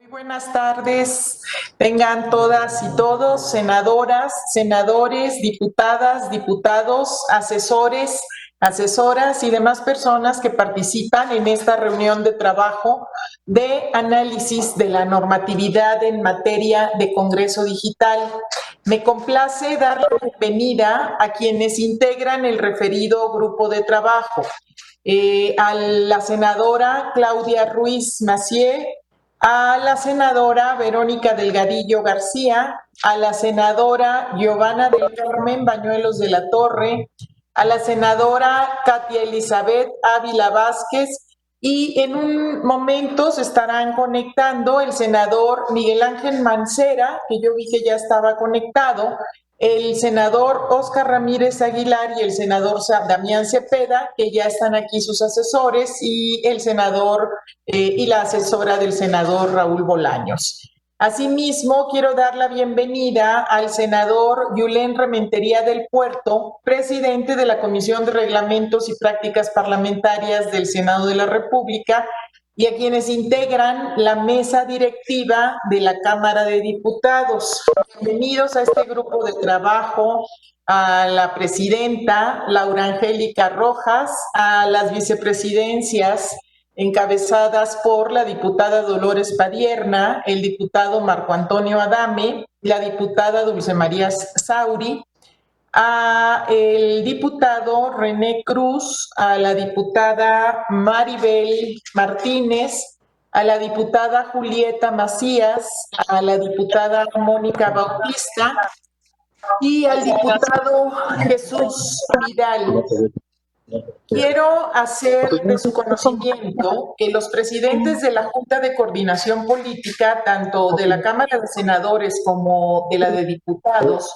Muy buenas tardes, tengan todas y todos, senadoras, senadores, diputadas, diputados, asesores, asesoras y demás personas que participan en esta reunión de trabajo de análisis de la normatividad en materia de Congreso Digital. Me complace dar la bienvenida a quienes integran el referido grupo de trabajo. A la senadora Claudia Ruiz Massieu, a la senadora Verónica Delgadillo García, a la senadora Giovanna del Carmen Bañuelos de la Torre, a la senadora Katia Elizabeth Ávila Vázquez, y en un momento se estarán conectando el senador Miguel Ángel Mancera, que yo vi que ya estaba conectado, el senador Óscar Ramírez Aguilar y el senador Damián Cepeda, que ya están aquí sus asesores, y el senador y la asesora del senador Raúl Bolaños. Asimismo, quiero dar la bienvenida al senador Yulén Rementería del Puerto, presidente de la Comisión de Reglamentos y Prácticas Parlamentarias del Senado de la República, y a quienes integran la mesa directiva de la Cámara de Diputados. Bienvenidos a este grupo de trabajo, a la presidenta Laura Angélica Rojas, a las vicepresidencias encabezadas por la diputada Dolores Padierna, el diputado Marco Antonio Adame, la diputada Dulce María Sauri, a el diputado René Cruz, a la diputada Maribel Martínez, a la diputada Julieta Macías, a la diputada Mónica Bautista y al diputado Jesús Vidal. Quiero hacer de su conocimiento que los presidentes de la Junta de Coordinación Política, tanto de la Cámara de Senadores como de la de Diputados,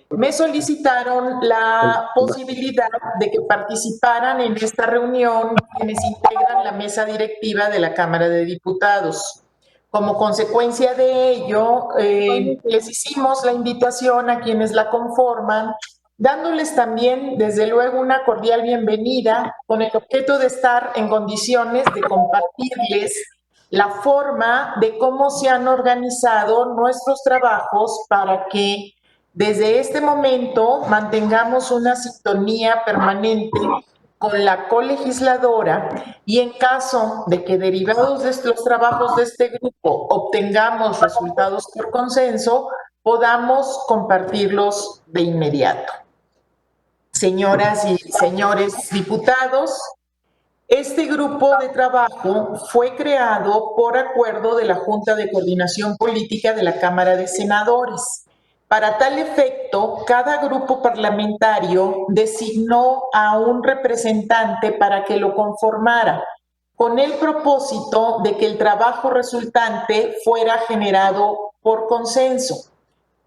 me solicitaron la posibilidad de que participaran en esta reunión quienes integran la mesa directiva de la Cámara de Diputados. Como consecuencia de ello, les hicimos la invitación a quienes la conforman, dándoles también, desde luego, una cordial bienvenida con el objeto de estar en condiciones de compartirles la forma de cómo se han organizado nuestros trabajos para que desde este momento mantengamos una sintonía permanente con la colegisladora y en caso de que derivados de los trabajos de este grupo obtengamos resultados por consenso, podamos compartirlos de inmediato. Señoras y señores diputados, este grupo de trabajo fue creado por acuerdo de la Junta de Coordinación Política de la Cámara de Senadores. Para tal efecto, cada grupo parlamentario designó a un representante para que lo conformara, con el propósito de que el trabajo resultante fuera generado por consenso.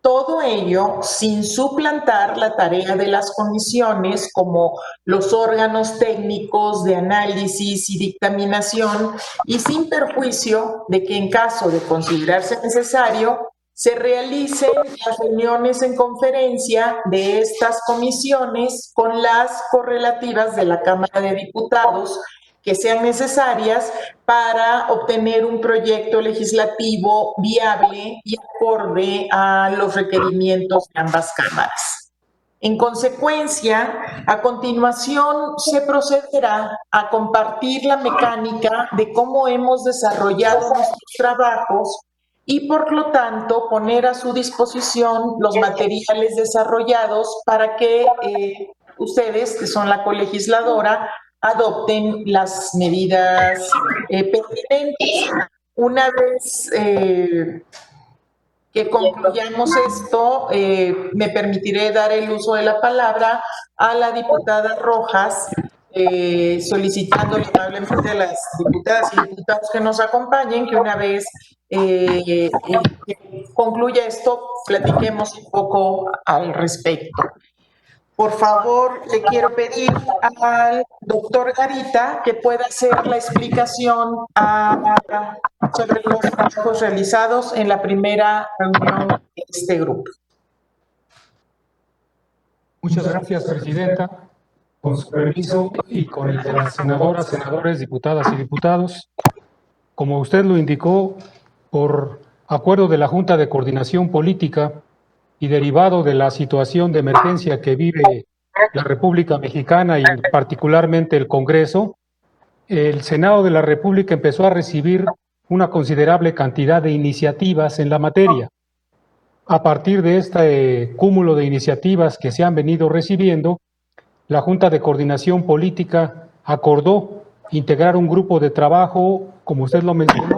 Todo ello sin suplantar la tarea de las comisiones como los órganos técnicos de análisis y dictaminación y sin perjuicio de que en caso de considerarse necesario se realicen las reuniones en conferencia de estas comisiones con las correlativas de la Cámara de Diputados que sean necesarias para obtener un proyecto legislativo viable y acorde a los requerimientos de ambas cámaras. En consecuencia, a continuación se procederá a compartir la mecánica de cómo hemos desarrollado nuestros trabajos y, por lo tanto, poner a su disposición los materiales desarrollados para que ustedes, que son la colegisladora, adopten las medidas pertinentes. Una vez que concluyamos esto, me permitiré dar el uso de la palabra a la diputada Rojas, solicitándole amablemente a las diputadas y diputados que nos acompañen que una vez que concluya esto, platiquemos un poco al respecto. Por favor, le quiero pedir al doctor Garita que pueda hacer la explicación sobre los trabajos realizados en la primera reunión de este grupo. Muchas gracias, presidenta. Con su permiso y con el de las senadoras, senadores, diputadas y diputados, como usted lo indicó, por acuerdo de la Junta de Coordinación Política y derivado de la situación de emergencia que vive la República Mexicana y particularmente el Congreso, el Senado de la República empezó a recibir una considerable cantidad de iniciativas en la materia. A partir de este cúmulo de iniciativas que se han venido recibiendo, la Junta de Coordinación Política acordó integrar un grupo de trabajo, como usted lo mencionó,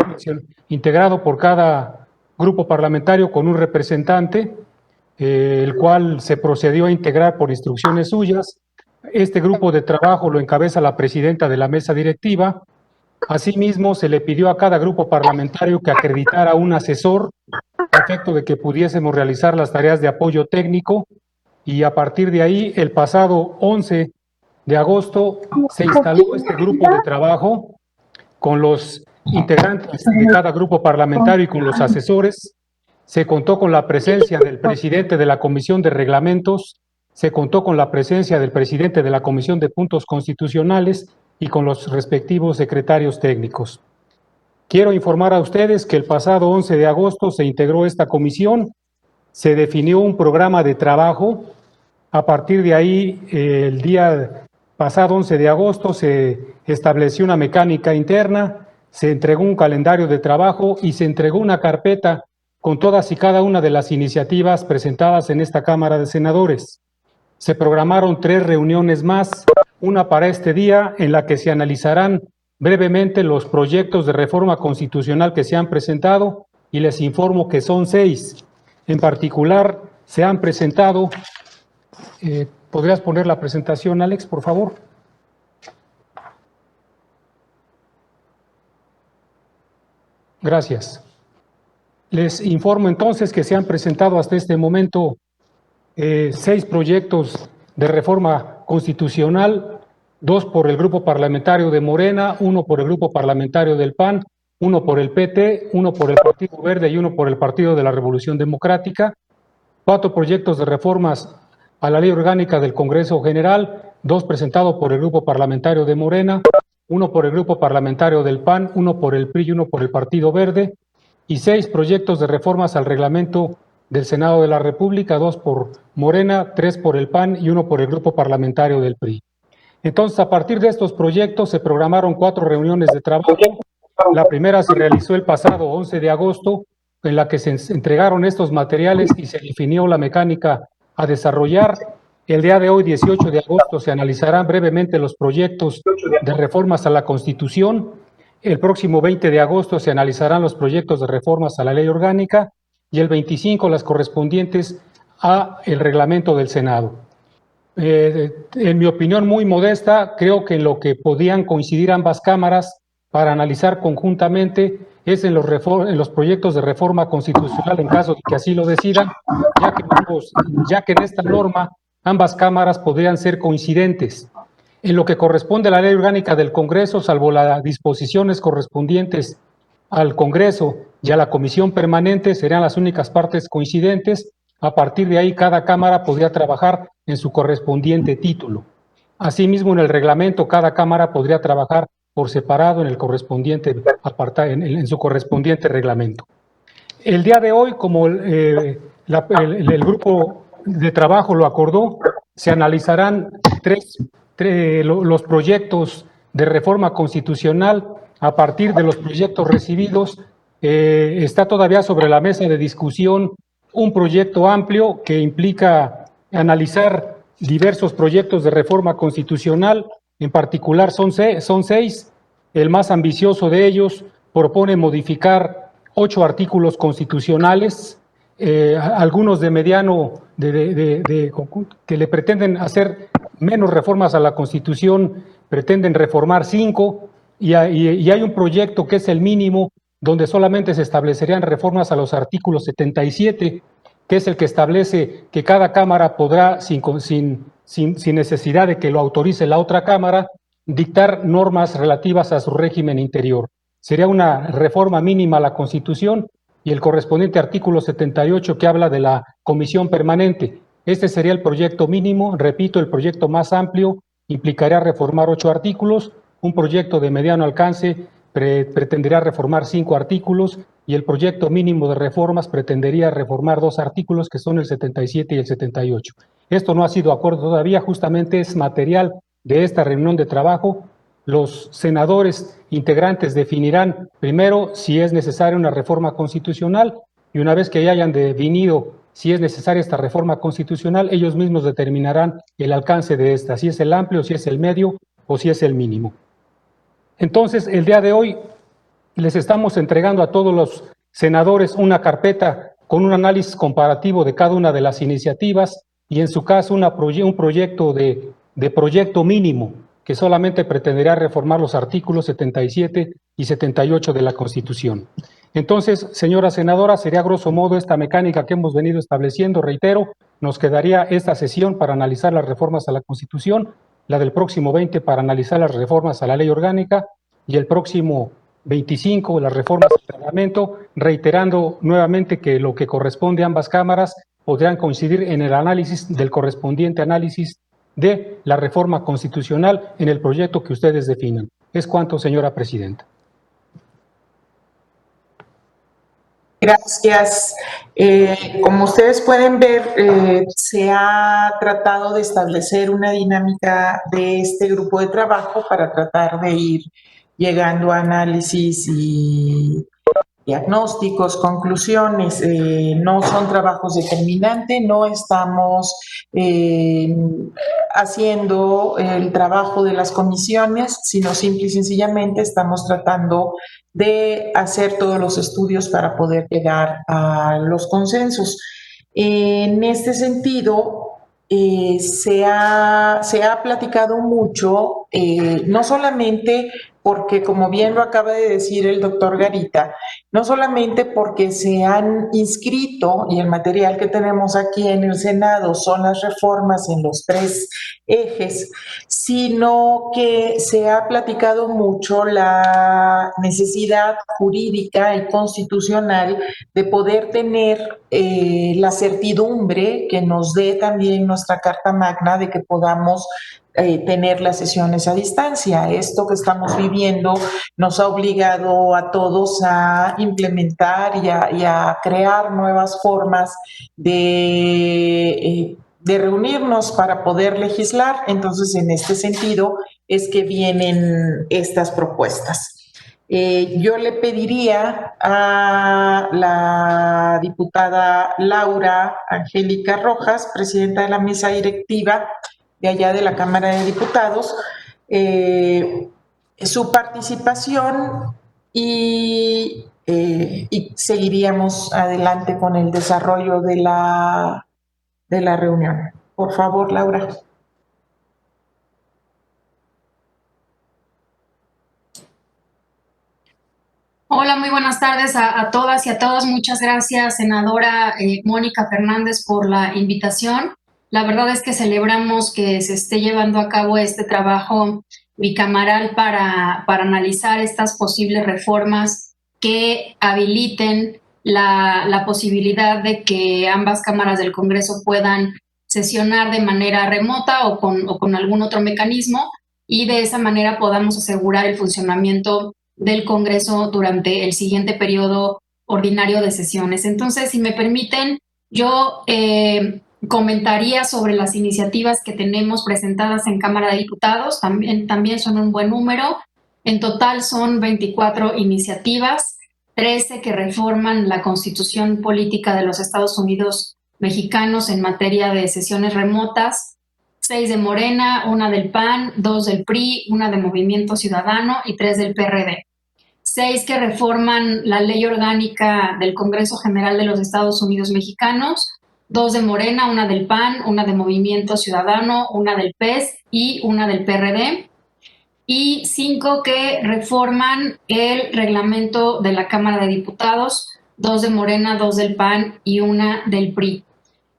integrado por cada grupo parlamentario con un representante, el cual se procedió a integrar por instrucciones suyas. Este grupo de trabajo lo encabeza la presidenta de la mesa directiva. Asimismo, se le pidió a cada grupo parlamentario que acreditara un asesor a efecto de que pudiésemos realizar las tareas de apoyo técnico, y a partir de ahí, el pasado 11 de agosto, se instaló este grupo de trabajo con los integrantes de cada grupo parlamentario y con los asesores. Se contó con la presencia del presidente de la Comisión de Reglamentos, se contó con la presencia del presidente de la Comisión de Puntos Constitucionales y con los respectivos secretarios técnicos. Quiero informar a ustedes que el pasado 11 de agosto se integró esta comisión, se definió un programa de trabajo. A partir de ahí, el día pasado 11 de agosto se estableció una mecánica interna, se entregó un calendario de trabajo y se entregó una carpeta con todas y cada una de las iniciativas presentadas en esta Cámara de Senadores. Se programaron 3 reuniones más, una para este día en la que se analizarán brevemente los proyectos de reforma constitucional que se han presentado, y les informo que son 6. En particular, se han presentado, ¿podrías poner la presentación, Alex, por favor? Gracias. Les informo entonces que se han presentado hasta este momento 6 proyectos de reforma constitucional, 2 por el Grupo Parlamentario de Morena, 1 por el Grupo Parlamentario del PAN, 1 por el PT, 1 por el Partido Verde y 1 por el Partido de la Revolución Democrática, 4 proyectos de reformas a la Ley Orgánica del Congreso General, 2 presentados por el Grupo Parlamentario de Morena, 1 por el Grupo Parlamentario del PAN, 1 por el PRI y 1 por el Partido Verde, y 6 proyectos de reformas al reglamento del Senado de la República, 2 por Morena, 3 por el PAN y 1 por el Grupo Parlamentario del PRI. Entonces, a partir de estos proyectos se programaron 4 reuniones de trabajo. La primera se realizó el pasado 11 de agosto, en la que se entregaron estos materiales y se definió la mecánica a desarrollar. El día de hoy, 18 de agosto, se analizarán brevemente los proyectos de reformas a la Constitución. El próximo 20 de agosto se analizarán los proyectos de reformas a la Ley Orgánica y el 25 las correspondientes a el reglamento del Senado. En mi opinión muy modesta, creo que en lo que podían coincidir ambas cámaras para analizar conjuntamente es en los proyectos de reforma constitucional, en caso de que así lo decidan, ya que en esta norma ambas cámaras podrían ser coincidentes. En lo que corresponde a la Ley Orgánica del Congreso, salvo las disposiciones correspondientes al Congreso y a la Comisión Permanente, serán las únicas partes coincidentes. A partir de ahí, cada Cámara podría trabajar en su correspondiente título. Asimismo, en el reglamento, cada Cámara podría trabajar por separado en el correspondiente en su correspondiente reglamento. El día de hoy, como el grupo de trabajo lo acordó, se analizarán los proyectos de reforma constitucional. A partir de los proyectos recibidos, está todavía sobre la mesa de discusión un proyecto amplio que implica analizar diversos proyectos de reforma constitucional. En particular son 6. El más ambicioso de ellos propone modificar 8 artículos constitucionales, algunos de mediano, que le pretenden hacer menos reformas a la Constitución, pretenden reformar 5, y hay un proyecto que es el mínimo, donde solamente se establecerían reformas a los artículos 77, que es el que establece que cada Cámara podrá, sin necesidad de que lo autorice la otra Cámara, dictar normas relativas a su régimen interior. Sería una reforma mínima a la Constitución, y el correspondiente artículo 78 que habla de la Comisión Permanente. Este sería el proyecto mínimo. Repito, el proyecto más amplio implicaría reformar 8 artículos, un proyecto de mediano alcance pretenderá reformar 5 artículos, y el proyecto mínimo de reformas pretendería reformar 2 artículos que son el 77 y el 78. Esto no ha sido acuerdo todavía, justamente es material de esta reunión de trabajo. Los senadores integrantes definirán primero si es necesaria una reforma constitucional y una vez que ya hayan definido si es necesaria esta reforma constitucional, ellos mismos determinarán el alcance de esta, si es el amplio, si es el medio o si es el mínimo. Entonces, el día de hoy les estamos entregando a todos los senadores una carpeta con un análisis comparativo de cada una de las iniciativas y en su caso un proyecto de proyecto mínimo que solamente pretenderá reformar los artículos 77 y 78 de la Constitución. Entonces, señora senadora, sería grosso modo esta mecánica que hemos venido estableciendo. Reitero, nos quedaría esta sesión para analizar las reformas a la Constitución, la del próximo 20 para analizar las reformas a la ley orgánica y el próximo 25 las reformas al reglamento, reiterando nuevamente que lo que corresponde a ambas cámaras podrán coincidir en el análisis del correspondiente análisis de la reforma constitucional en el proyecto que ustedes definan. Es cuanto, señora presidenta. Gracias. Como ustedes pueden ver, se ha tratado de establecer una dinámica de este grupo de trabajo para tratar de ir llegando a análisis y diagnósticos, conclusiones. No son trabajos determinantes, no estamos haciendo el trabajo de las comisiones, sino simple y sencillamente estamos tratando de hacer todos los estudios para poder llegar a los consensos. En este sentido, se ha platicado mucho, no solamente porque, como bien lo acaba de decir el doctor Garita, no solamente porque se han inscrito, y el material que tenemos aquí en el Senado son las reformas en los 3 ejes, sino que se ha platicado mucho la necesidad jurídica y constitucional de poder tener la certidumbre que nos dé también nuestra Carta Magna de que podamos tener las sesiones a distancia. Esto que estamos viviendo nos ha obligado a todos a implementar y a crear nuevas formas de reunirnos para poder legislar. Entonces, en este sentido es que vienen estas propuestas. Yo le pediría a la diputada Laura Angélica Rojas, presidenta de la mesa directiva de allá de la Cámara de Diputados, su participación y seguiríamos adelante con el desarrollo de la reunión. Por favor, Laura. Hola, muy buenas tardes a todas y a todos. Muchas gracias, senadora Mónica Fernández, por la invitación. La verdad es que celebramos que se esté llevando a cabo este trabajo bicameral para analizar estas posibles reformas que habiliten la posibilidad de que ambas cámaras del Congreso puedan sesionar de manera remota o con algún otro mecanismo y de esa manera podamos asegurar el funcionamiento del Congreso durante el siguiente periodo ordinario de sesiones. Entonces, si me permiten, yo comentaría sobre las iniciativas que tenemos presentadas en Cámara de Diputados. También son un buen número. En total son 24 iniciativas, 13 que reforman la Constitución Política de los Estados Unidos Mexicanos en materia de sesiones remotas, 6 de Morena, 1 del PAN, 2 del PRI, 1 de Movimiento Ciudadano y 3 del PRD. 6 que reforman la Ley Orgánica del Congreso General de los Estados Unidos Mexicanos, 2 de Morena, 1 del PAN, 1 de Movimiento Ciudadano, 1 del PES y 1 del PRD. Y 5 que reforman el reglamento de la Cámara de Diputados, 2 de Morena, 2 del PAN y 1 del PRI.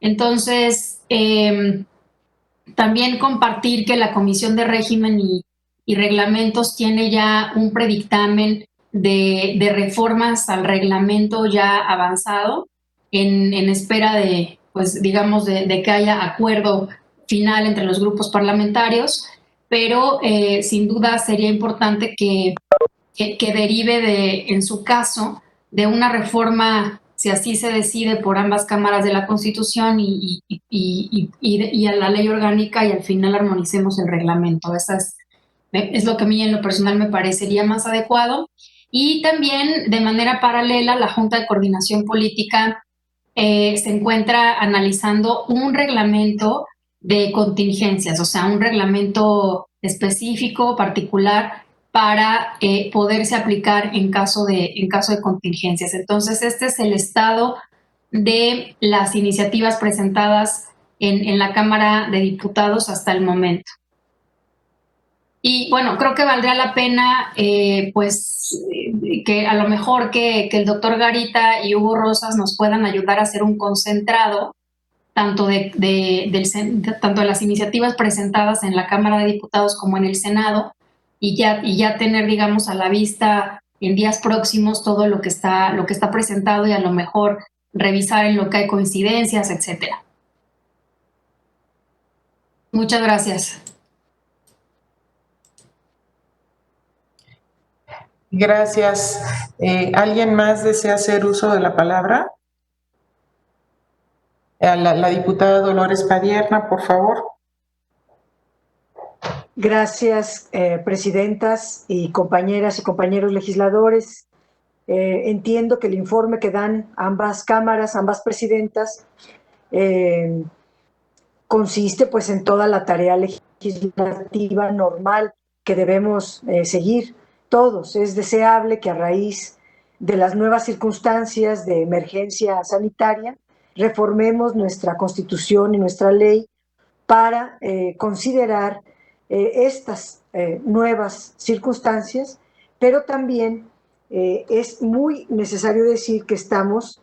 Entonces, también compartir que la Comisión de Régimen y Reglamentos tiene ya un predictamen de reformas al reglamento ya avanzado en espera de, pues digamos, de que haya acuerdo final entre los grupos parlamentarios, pero sin duda sería importante que derive en su caso de una reforma, si así se decide, por ambas cámaras de la Constitución y a la ley orgánica, y al final armonicemos el reglamento. Esa es lo que a mí en lo personal me parecería más adecuado. Y también, de manera paralela, la Junta de Coordinación Política se encuentra analizando un reglamento de contingencias, o sea, un reglamento específico, particular, para poderse aplicar en caso de contingencias. Entonces, este es el estado de las iniciativas presentadas en la Cámara de Diputados hasta el momento. Y bueno, creo que valdría la pena, que a lo mejor que el doctor Garita y Hugo Rosas nos puedan ayudar a hacer un concentrado tanto tanto de las iniciativas presentadas en la Cámara de Diputados como en el Senado, y ya tener, digamos, a la vista en días próximos todo lo que está presentado, y a lo mejor revisar en lo que hay coincidencias, etcétera. Muchas gracias. Gracias. ¿Alguien más desea hacer uso de la palabra? La diputada Dolores Padierna, por favor. Gracias, presidentas y compañeras y compañeros legisladores. Entiendo que el informe que dan ambas cámaras, ambas presidentas, consiste pues en toda la tarea legislativa normal que debemos seguir todos. Es deseable que a raíz de las nuevas circunstancias de emergencia sanitaria reformemos nuestra Constitución y nuestra ley para considerar estas nuevas circunstancias, pero también es muy necesario decir que estamos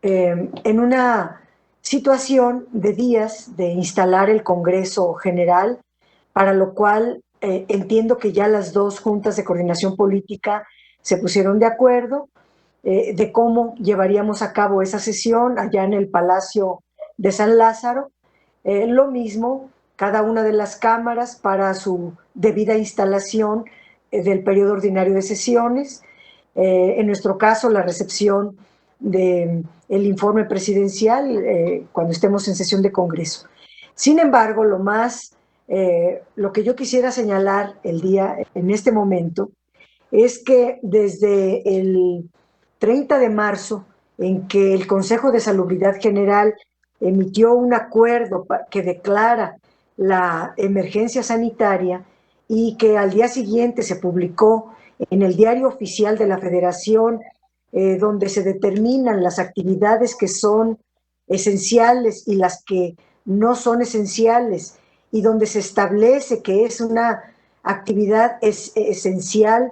en una situación de días de instalar el Congreso General, para lo cual entiendo que ya las dos juntas de coordinación política se pusieron de acuerdo de cómo llevaríamos a cabo esa sesión allá en el Palacio de San Lázaro. Lo mismo, cada una de las cámaras para su debida instalación del periodo ordinario de sesiones. En nuestro caso, la recepción del informe presidencial cuando estemos en sesión de Congreso. Sin embargo, lo que yo quisiera señalar en este momento, es que desde el 30 de marzo, en que el Consejo de Salubridad General emitió un acuerdo que declara la emergencia sanitaria, y que al día siguiente se publicó en el Diario Oficial de la Federación, donde se determinan las actividades que son esenciales y las que no son esenciales, y donde se establece que es una actividad esencial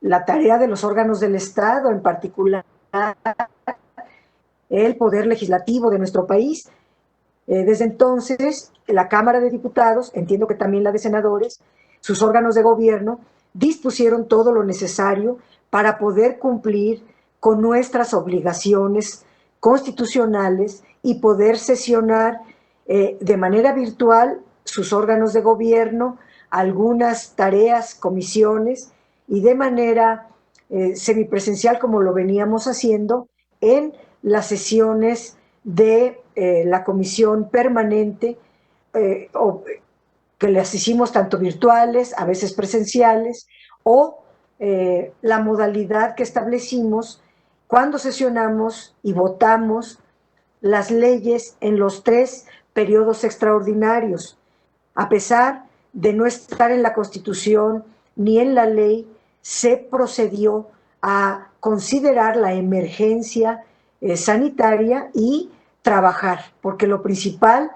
la tarea de los órganos del Estado, en particular el Poder Legislativo de nuestro país. Desde entonces, la Cámara de Diputados, entiendo que también la de senadores, sus órganos de gobierno, dispusieron todo lo necesario para poder cumplir con nuestras obligaciones constitucionales y poder sesionar de manera virtual sus órganos de gobierno, algunas tareas, comisiones, y de manera semipresencial, como lo veníamos haciendo en las sesiones de la comisión permanente, que las hicimos tanto virtuales, a veces presenciales, o la modalidad que establecimos cuando sesionamos y votamos las leyes en los 3 periodos extraordinarios. A pesar de no estar en la Constitución ni en la ley, se procedió a considerar la emergencia sanitaria y trabajar, porque lo principal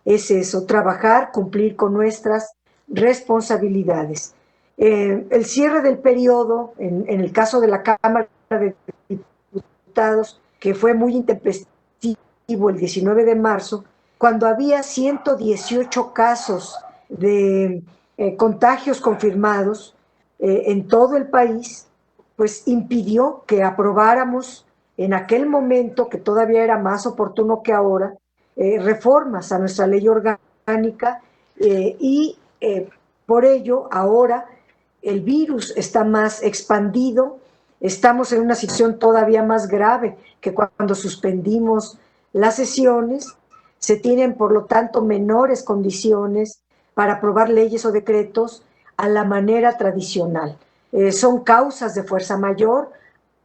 es eso, trabajar, cumplir con nuestras responsabilidades. El cierre del periodo, en el caso de la Cámara de Diputados, que fue muy intempestivo el 19 de marzo, cuando había 118 casos de contagios confirmados en todo el país, pues impidió que aprobáramos en aquel momento, que todavía era más oportuno que ahora, reformas a nuestra ley orgánica, y por ello ahora el virus está más expandido Estamos en una situación todavía más grave que cuando suspendimos las sesiones. Se tienen, por lo tanto, menores condiciones para aprobar leyes o decretos a la manera tradicional. Son causas de fuerza mayor,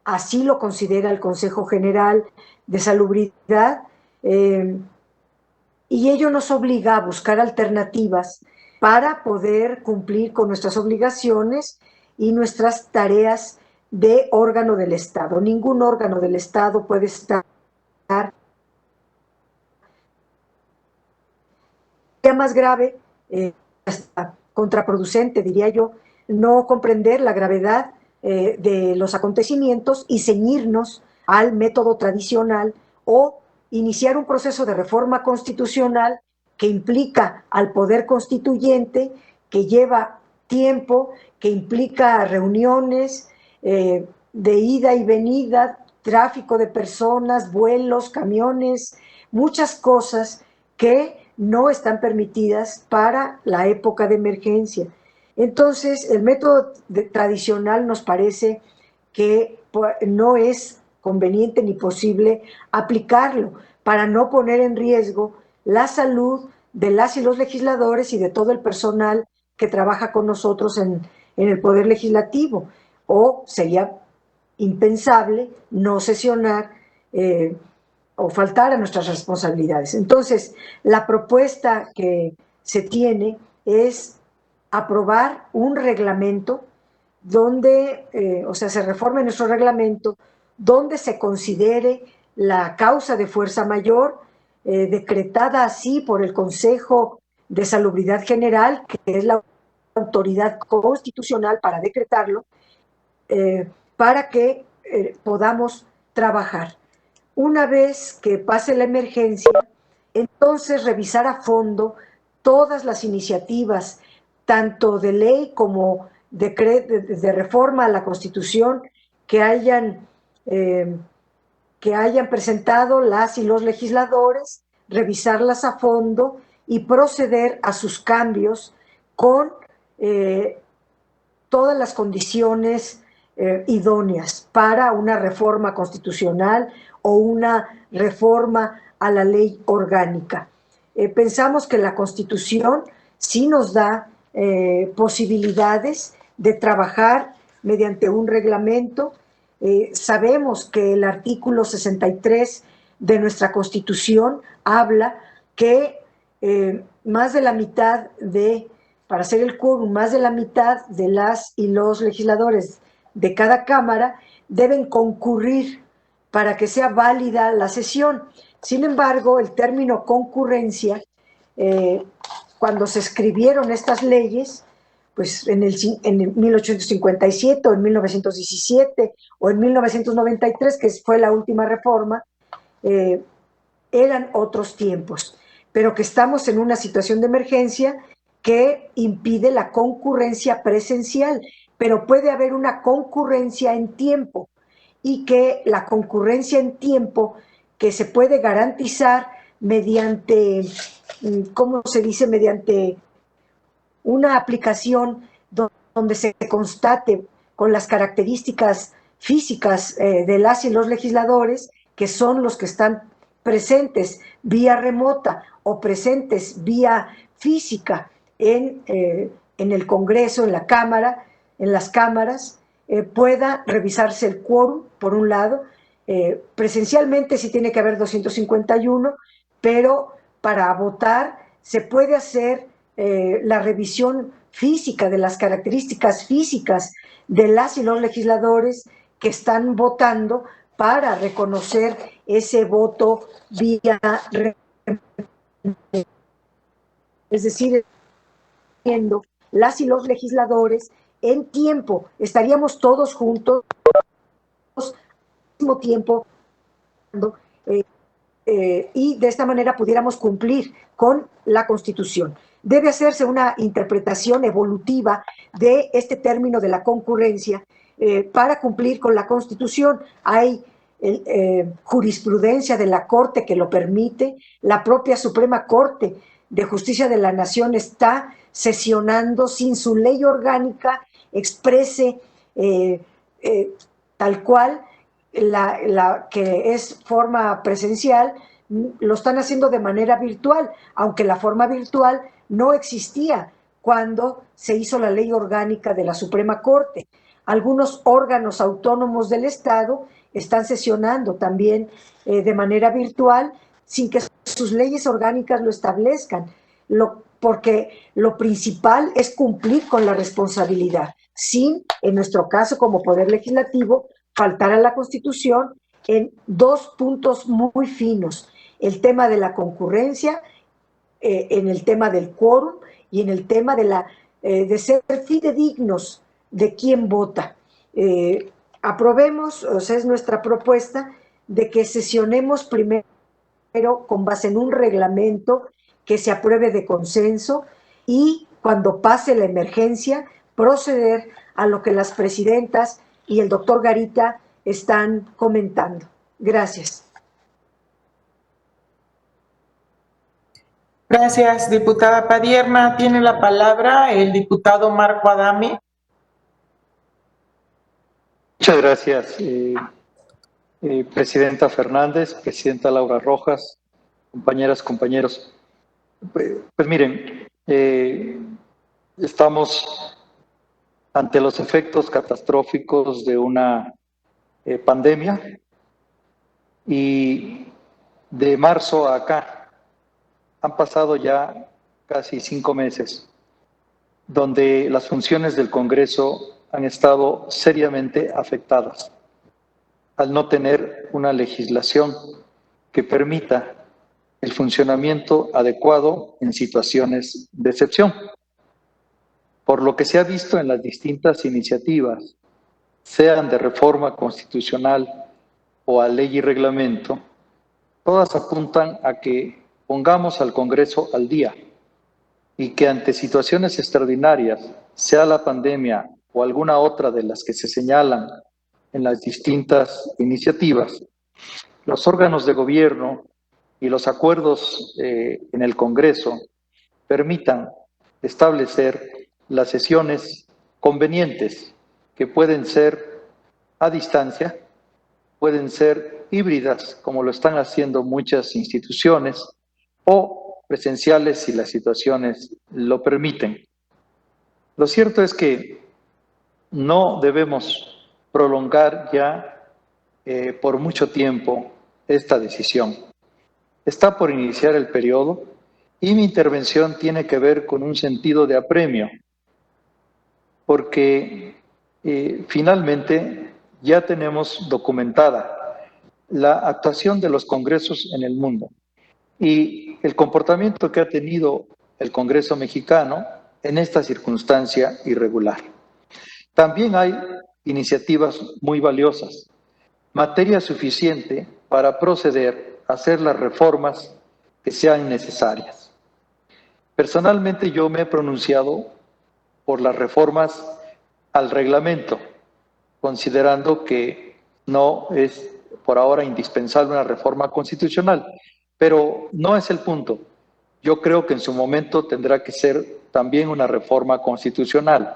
así lo considera el Consejo General de Salubridad, y ello nos obliga a buscar alternativas para poder cumplir con nuestras obligaciones y nuestras tareas de órgano del Estado. Ningún órgano del Estado puede estar más grave, hasta contraproducente, diría yo, no comprender la gravedad de los acontecimientos y ceñirnos al método tradicional o iniciar un proceso de reforma constitucional que implica al poder constituyente, que lleva tiempo, que implica reuniones de ida y venida, tráfico de personas, vuelos, camiones, muchas cosas que no están permitidas para la época de emergencia. Entonces, el método tradicional nos parece que no es conveniente ni posible aplicarlo para no poner en riesgo la salud de las y los legisladores y de todo el personal que trabaja con nosotros en el Poder Legislativo. O sería impensable no sesionar o faltar a nuestras responsabilidades. Entonces, la propuesta que se tiene es aprobar un reglamento donde, se reforme nuestro reglamento, donde se considere la causa de fuerza mayor, decretada así por el Consejo de Salubridad General, que es la autoridad constitucional para decretarlo, para que podamos trabajar. Una vez que pase la emergencia, entonces revisar a fondo todas las iniciativas, tanto de ley como de reforma a la Constitución, que hayan presentado las y los legisladores, revisarlas a fondo y proceder a sus cambios con todas las condiciones idóneas para una reforma constitucional o una reforma a la ley orgánica. Pensamos que la Constitución sí nos da posibilidades de trabajar mediante un reglamento. Sabemos que el artículo 63 de nuestra Constitución habla que más de la mitad para hacer el quórum, más de la mitad de las y los legisladores de cada Cámara deben concurrir para que sea válida la sesión. Sin embargo, el término concurrencia, cuando se escribieron estas leyes, pues en 1857 o en 1917 o en 1993, que fue la última reforma, eran otros tiempos, pero que estamos en una situación de emergencia que impide la concurrencia presencial, pero puede haber una concurrencia en tiempo, y que la concurrencia en tiempo que se puede garantizar mediante, ¿cómo se dice?, mediante una aplicación donde se constate con las características físicas de las y los legisladores, que son los que están presentes vía remota o presentes vía física en el Congreso, en la Cámara, en las cámaras, pueda revisarse el quórum, por un lado. Presencialmente sí tiene que haber 251, pero para votar se puede hacer la revisión física de las características físicas de las y los legisladores que están votando para reconocer ese voto vía, es decir, las y los legisladores en tiempo, estaríamos todos juntos al mismo tiempo, y de esta manera pudiéramos cumplir con la Constitución. Debe hacerse una interpretación evolutiva de este término de la concurrencia para cumplir con la Constitución. Hay jurisprudencia de la Corte que lo permite, la propia Suprema Corte de Justicia de la Nación está sesionando sin su ley orgánica exprese tal cual la que es forma presencial, lo están haciendo de manera virtual, aunque la forma virtual no existía cuando se hizo la ley orgánica de la Suprema Corte. Algunos órganos autónomos del Estado están sesionando también de manera virtual sin que sus leyes orgánicas lo establezcan, porque lo principal es cumplir con la responsabilidad, sin, en nuestro caso como Poder Legislativo, faltar a la Constitución en dos puntos muy finos: el tema de la concurrencia, en el tema del quórum y en el tema de ser fidedignos de quién vota. Aprobemos, o sea, es nuestra propuesta de que sesionemos primero con base en un reglamento que se apruebe de consenso y cuando pase la emergencia proceder a lo que las presidentas y el doctor Garita están comentando. Gracias. Gracias, diputada Padierna. Tiene la palabra el diputado Marco Adame. Muchas gracias, Presidenta Fernández, Presidenta Laura Rojas, compañeras, compañeros. Pues miren, estamos ante los efectos catastróficos de una pandemia y de marzo a acá han pasado ya casi 5 meses donde las funciones del Congreso han estado seriamente afectadas al no tener una legislación que permita el funcionamiento adecuado en situaciones de excepción. Por lo que se ha visto en las distintas iniciativas, sean de reforma constitucional o a ley y reglamento, todas apuntan a que pongamos al Congreso al día y que ante situaciones extraordinarias, sea la pandemia o alguna otra de las que se señalan en las distintas iniciativas, los órganos de gobierno y los acuerdos en el Congreso permitan establecer las sesiones convenientes, que pueden ser a distancia, pueden ser híbridas, como lo están haciendo muchas instituciones, o presenciales si las situaciones lo permiten. Lo cierto es que no debemos prolongar ya por mucho tiempo esta decisión. Está por iniciar el periodo y mi intervención tiene que ver con un sentido de apremio, porque finalmente ya tenemos documentada la actuación de los congresos en el mundo y el comportamiento que ha tenido el Congreso mexicano en esta circunstancia irregular. También hay iniciativas muy valiosas, materia suficiente para proceder a hacer las reformas que sean necesarias. Personalmente yo me he pronunciado por las reformas al reglamento, considerando que no es por ahora indispensable una reforma constitucional, pero no es el punto. Yo creo que en su momento tendrá que ser también una reforma constitucional.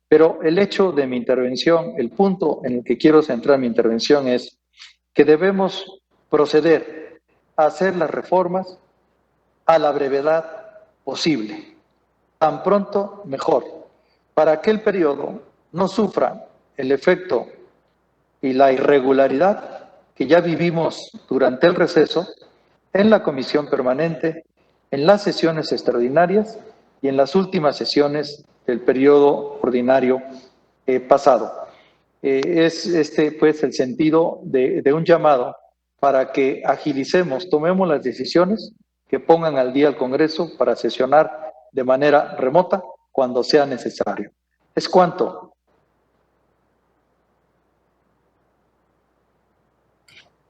Pero el hecho de mi intervención, el punto en el que quiero centrar mi intervención es que debemos proceder a hacer las reformas a la brevedad posible. Tan pronto, mejor, para que el periodo no sufra el efecto y la irregularidad que ya vivimos durante el receso en la comisión permanente, en las sesiones extraordinarias y en las últimas sesiones del periodo ordinario pasado. Es pues el sentido de un llamado para que agilicemos, tomemos las decisiones que pongan al día al Congreso para sesionar de manera remota cuando sea necesario. Es cuanto.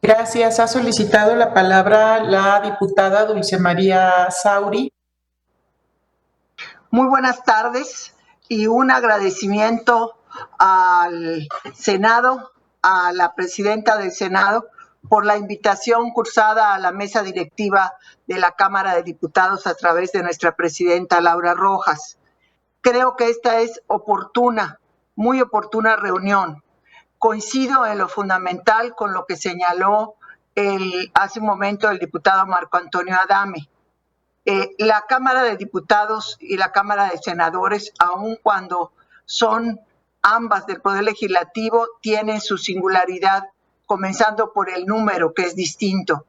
Gracias. Ha solicitado la palabra la diputada Dulce María Sauri. Muy buenas tardes y un agradecimiento al Senado, a la presidenta del Senado, por la invitación cursada a la mesa directiva de la Cámara de Diputados a través de nuestra presidenta Laura Rojas. Creo que esta es oportuna, muy oportuna reunión, Coincido en lo fundamental con lo que señaló hace un momento el diputado Marco Antonio Adame. La Cámara de Diputados y la Cámara de Senadores, aun cuando son ambas del Poder Legislativo, tienen su singularidad, comenzando por el número, que es distinto.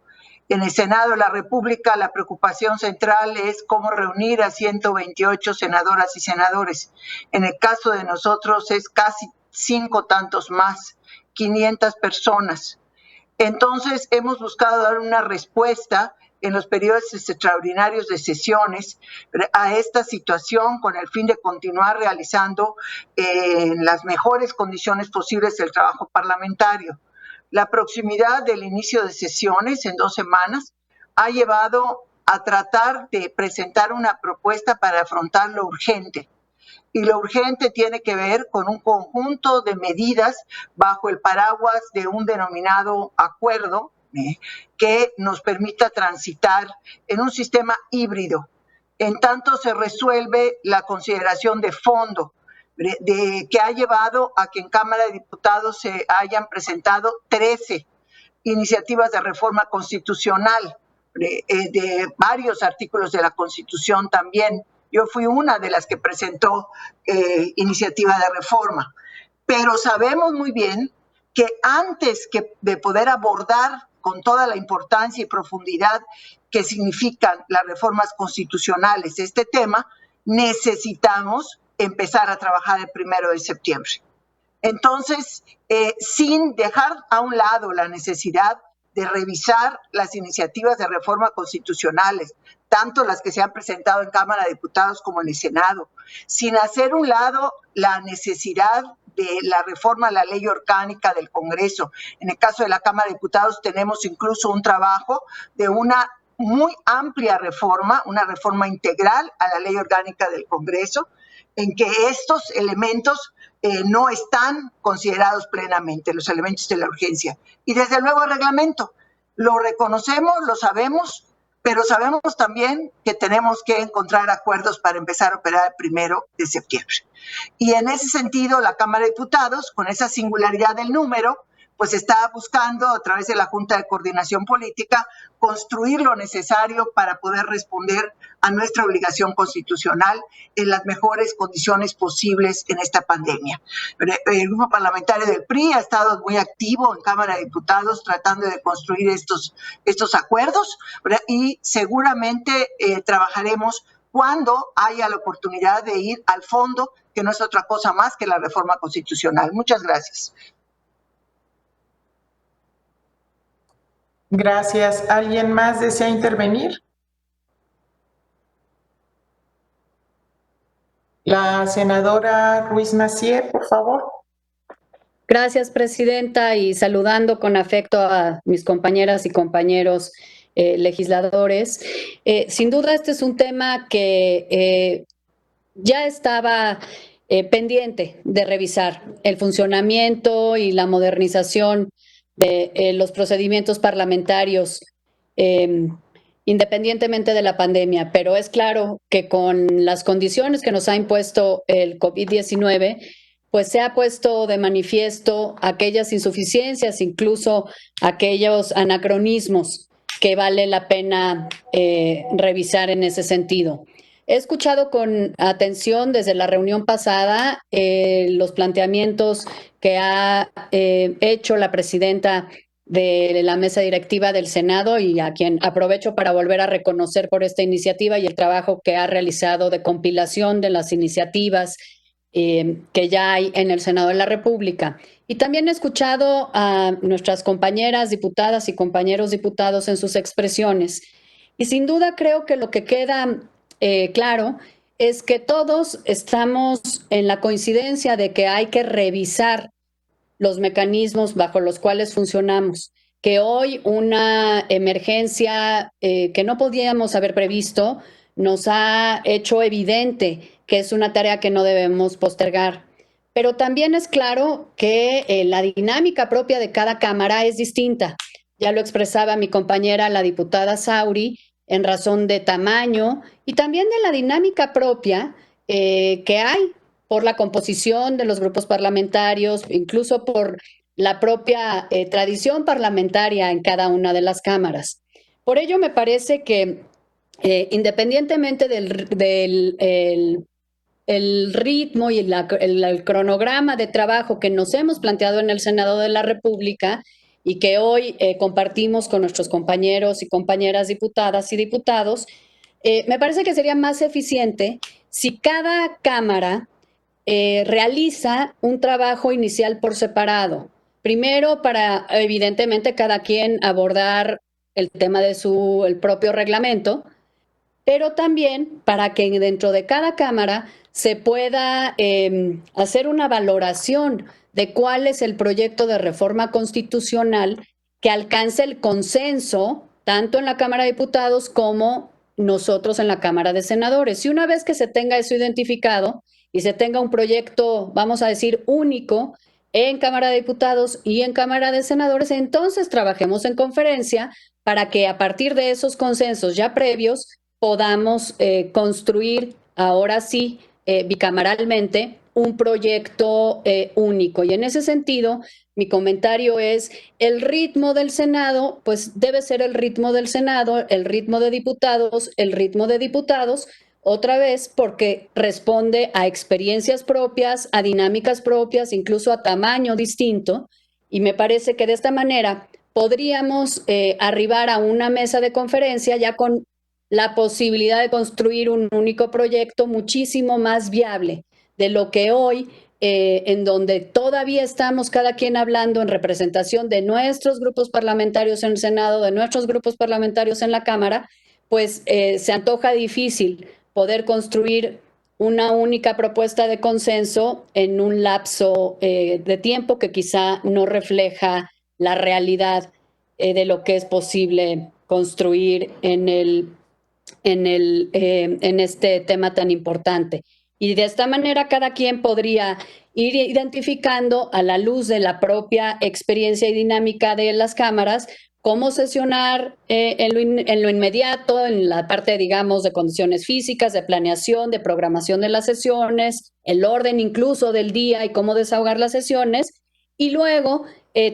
En el Senado de la República, la preocupación central es cómo reunir a 128 senadoras y senadores. En el caso de nosotros es casi 5 tantos más, 500 personas. Entonces, hemos buscado dar una respuesta en los periodos extraordinarios de sesiones a esta situación con el fin de continuar realizando en las mejores condiciones posibles el trabajo parlamentario. La proximidad del inicio de sesiones en 2 semanas ha llevado a tratar de presentar una propuesta para afrontar lo urgente. Y lo urgente tiene que ver con un conjunto de medidas bajo el paraguas de un denominado acuerdo que nos permita transitar en un sistema híbrido. En tanto se resuelve la consideración de fondo, que ha llevado a que en Cámara de Diputados se hayan presentado 13 iniciativas de reforma constitucional, de varios artículos de la Constitución también. Yo fui una de las que presentó iniciativa de reforma, pero sabemos muy bien que antes de poder abordar con toda la importancia y profundidad que significan las reformas constitucionales este tema, necesitamos empezar a trabajar el 1 de septiembre. Entonces, sin dejar a un lado la necesidad de revisar las iniciativas de reforma constitucionales, tanto las que se han presentado en Cámara de Diputados como en el Senado, sin hacer a un lado la necesidad de la reforma a la ley orgánica del Congreso. En el caso de la Cámara de Diputados tenemos incluso un trabajo de una muy amplia reforma, una reforma integral a la ley orgánica del Congreso, en que estos elementos no están considerados plenamente, los elementos de la urgencia. Y desde luego el reglamento, lo reconocemos, lo sabemos, pero sabemos también que tenemos que encontrar acuerdos para empezar a operar el 1 de septiembre. Y en ese sentido, la Cámara de Diputados, con esa singularidad del número, pues está buscando a través de la Junta de Coordinación Política construir lo necesario para poder responder a nuestra obligación constitucional en las mejores condiciones posibles en esta pandemia. El grupo parlamentario del PRI ha estado muy activo en Cámara de Diputados tratando de construir estos acuerdos, ¿verdad? Y seguramente trabajaremos cuando haya la oportunidad de ir al fondo, que no es otra cosa más que la reforma constitucional. Muchas gracias. Gracias. ¿Alguien más desea intervenir? La senadora Ruiz Massieu, por favor. Gracias, presidenta, y saludando con afecto a mis compañeras y compañeros legisladores. Sin duda, este es un tema que ya estaba pendiente de revisar el funcionamiento y la modernización de los procedimientos parlamentarios, independientemente de la pandemia, pero es claro que con las condiciones que nos ha impuesto el COVID-19, pues se ha puesto de manifiesto aquellas insuficiencias, incluso aquellos anacronismos que vale la pena revisar en ese sentido. He escuchado con atención desde la reunión pasada los planteamientos que ha hecho la presidenta de la mesa directiva del Senado, y a quien aprovecho para volver a reconocer por esta iniciativa y el trabajo que ha realizado de compilación de las iniciativas que ya hay en el Senado de la República. Y también he escuchado a nuestras compañeras diputadas y compañeros diputados en sus expresiones. Y sin duda creo que lo que queda claro es que todos estamos en la coincidencia de que hay que revisar los mecanismos bajo los cuales funcionamos, que hoy una emergencia que no podíamos haber previsto nos ha hecho evidente que es una tarea que no debemos postergar. Pero también es claro que la dinámica propia de cada Cámara es distinta. Ya lo expresaba mi compañera, la diputada Sauri, en razón de tamaño y también de la dinámica propia que hay por la composición de los grupos parlamentarios, incluso por la propia tradición parlamentaria en cada una de las cámaras. Por ello, me parece que independientemente del el ritmo y el cronograma de trabajo que nos hemos planteado en el Senado de la República y que hoy compartimos con nuestros compañeros y compañeras diputadas y diputados, me parece que sería más eficiente si cada cámara realiza un trabajo inicial por separado. Primero, para evidentemente cada quien abordar el tema de el propio reglamento, pero también para que dentro de cada cámara se pueda hacer una valoración de cuál es el proyecto de reforma constitucional que alcance el consenso, tanto en la Cámara de Diputados como nosotros en la Cámara de Senadores. Y una vez que se tenga eso identificado y se tenga un proyecto, vamos a decir, único en Cámara de Diputados y en Cámara de Senadores, entonces trabajemos en conferencia para que a partir de esos consensos ya previos podamos construir ahora sí bicameralmente un proyecto único. Y en ese sentido, mi comentario es, el ritmo del Senado, pues debe ser el ritmo del Senado, el ritmo de diputados, otra vez porque responde a experiencias propias, a dinámicas propias, incluso a tamaño distinto. Y me parece que de esta manera podríamos arribar a una mesa de conferencia ya con la posibilidad de construir un único proyecto muchísimo más viable de lo que hoy, en donde todavía estamos cada quien hablando en representación de nuestros grupos parlamentarios en el Senado, de nuestros grupos parlamentarios en la Cámara, pues se antoja difícil poder construir una única propuesta de consenso en un lapso de tiempo que quizá no refleja la realidad de lo que es posible construir en este tema tan importante. Y de esta manera cada quien podría ir identificando a la luz de la propia experiencia y dinámica de las cámaras cómo sesionar en lo inmediato, en la parte, digamos, de condiciones físicas, de planeación, de programación de las sesiones, el orden incluso del día y cómo desahogar las sesiones, y luego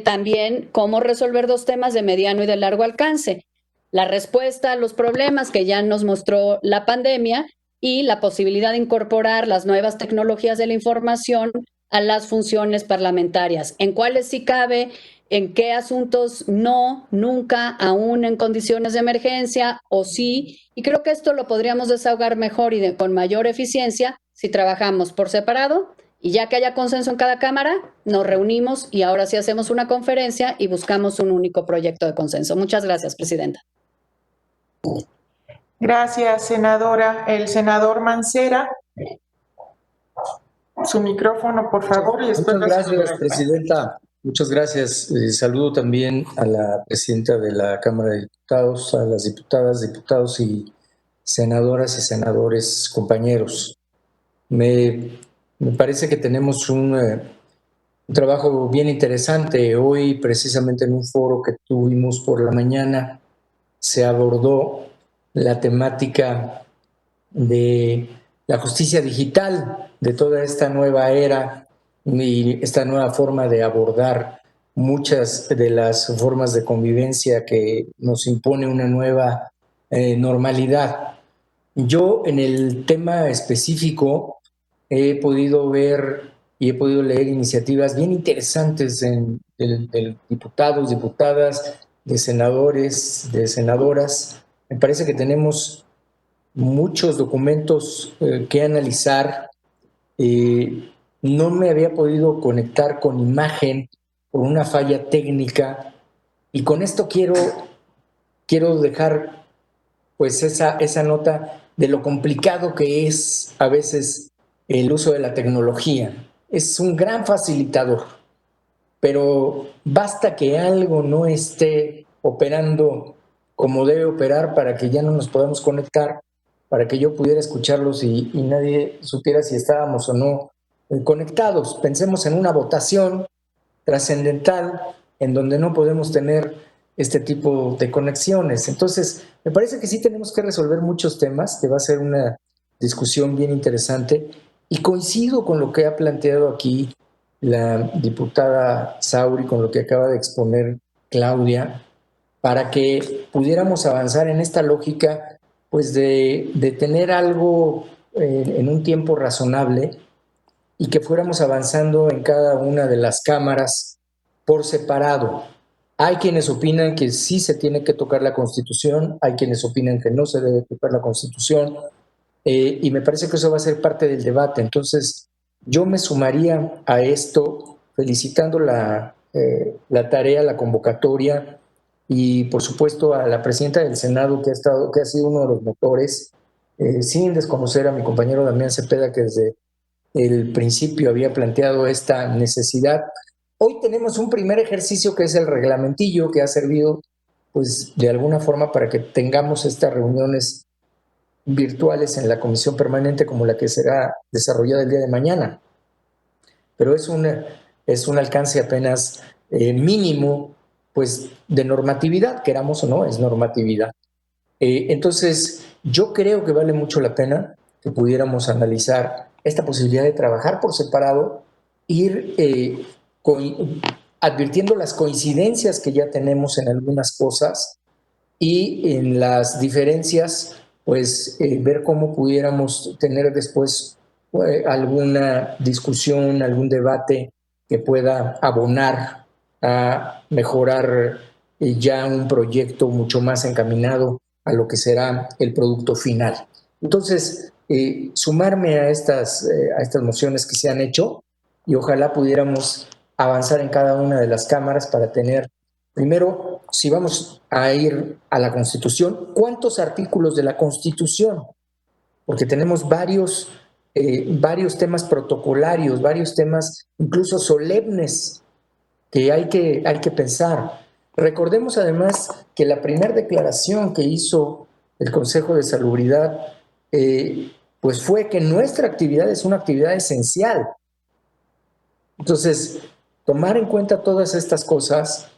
también cómo resolver dos temas de mediano y de largo alcance. La respuesta a los problemas que ya nos mostró la pandemia y la posibilidad de incorporar las nuevas tecnologías de la información a las funciones parlamentarias. ¿En cuáles sí cabe? ¿En qué asuntos no? Nunca, aún en condiciones de emergencia o sí. Y creo que esto lo podríamos desahogar mejor y con mayor eficiencia si trabajamos por separado. Y ya que haya consenso en cada cámara, nos reunimos y ahora sí hacemos una conferencia y buscamos un único proyecto de consenso. Muchas gracias, Presidenta. Gracias, senadora. El senador Mancera. Su micrófono, por favor. Y después muchas gracias, Presidenta. Muchas gracias. Saludo también a la Presidenta de la Cámara de Diputados, a las diputadas, diputados y senadoras y senadores, compañeros. Me parece que tenemos un trabajo bien interesante. Hoy, precisamente en un foro que tuvimos por la mañana, se abordó la temática de la justicia digital, de toda esta nueva era y esta nueva forma de abordar muchas de las formas de convivencia que nos impone una nueva normalidad. Yo en el tema específico he podido ver y he podido leer iniciativas bien interesantes de diputados, diputadas, de senadores, de senadoras. Me parece que tenemos muchos documentos que analizar. No me había podido conectar con imagen por una falla técnica y con esto quiero dejar pues esa nota de lo complicado que es a veces el uso de la tecnología. Es un gran facilitador, pero basta que algo no esté operando como debe operar para que ya no nos podamos conectar, para que yo pudiera escucharlos y nadie supiera si estábamos o no conectados. Pensemos en una votación trascendental en donde no podemos tener este tipo de conexiones. Entonces, me parece que sí tenemos que resolver muchos temas, que va a ser una discusión bien interesante Y coincido con lo que ha planteado aquí la diputada Sauri, con lo que acaba de exponer Claudia, para que pudiéramos avanzar en esta lógica, pues de tener algo en un tiempo razonable y que fuéramos avanzando en cada una de las cámaras por separado. Hay quienes opinan que sí se tiene que tocar la Constitución, hay quienes opinan que no se debe tocar la Constitución, y me parece que eso va a ser parte del debate. Entonces, yo me sumaría a esto felicitando la tarea, la convocatoria, y por supuesto a la presidenta del Senado, que ha sido uno de los motores, sin desconocer a mi compañero Damián Cepeda, que desde el principio había planteado esta necesidad. Hoy tenemos un primer ejercicio que es el reglamentillo, que ha servido pues de alguna forma para que tengamos estas reuniones virtuales en la comisión permanente como la que será desarrollada el día de mañana. Pero es un alcance apenas mínimo pues de normatividad, queramos o no, es normatividad. Entonces, yo creo que vale mucho la pena que pudiéramos analizar esta posibilidad de trabajar por separado, ir advirtiendo las coincidencias que ya tenemos en algunas cosas y en las diferencias, pues ver cómo pudiéramos tener después alguna discusión, algún debate que pueda abonar a mejorar ya un proyecto mucho más encaminado a lo que será el producto final. Entonces, sumarme a estas mociones que se han hecho y ojalá pudiéramos avanzar en cada una de las cámaras para tener, primero, si vamos a ir a la Constitución, ¿cuántos artículos de la Constitución? Porque tenemos varios temas protocolarios, varios temas incluso solemnes que hay que pensar. Recordemos además que la primera declaración que hizo el Consejo de Salubridad pues fue que nuestra actividad es una actividad esencial. Entonces, tomar en cuenta todas estas cosas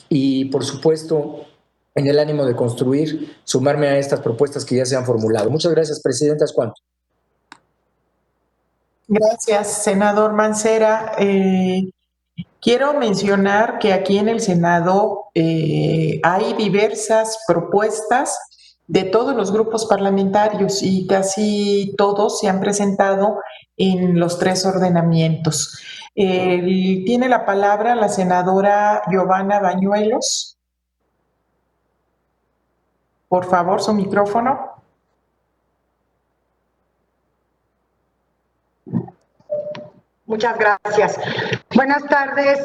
y, por supuesto, en el ánimo de construir, sumarme a estas propuestas que ya se han formulado. Muchas gracias, Presidenta. ¿Es cuánto? Gracias, senador Mancera. Quiero mencionar que aquí en el Senado hay diversas propuestas de todos los grupos parlamentarios y casi todos se han presentado en los 3 ordenamientos. Tiene la palabra la senadora Giovanna Bañuelos. Por favor, su micrófono. Muchas gracias. Buenas tardes,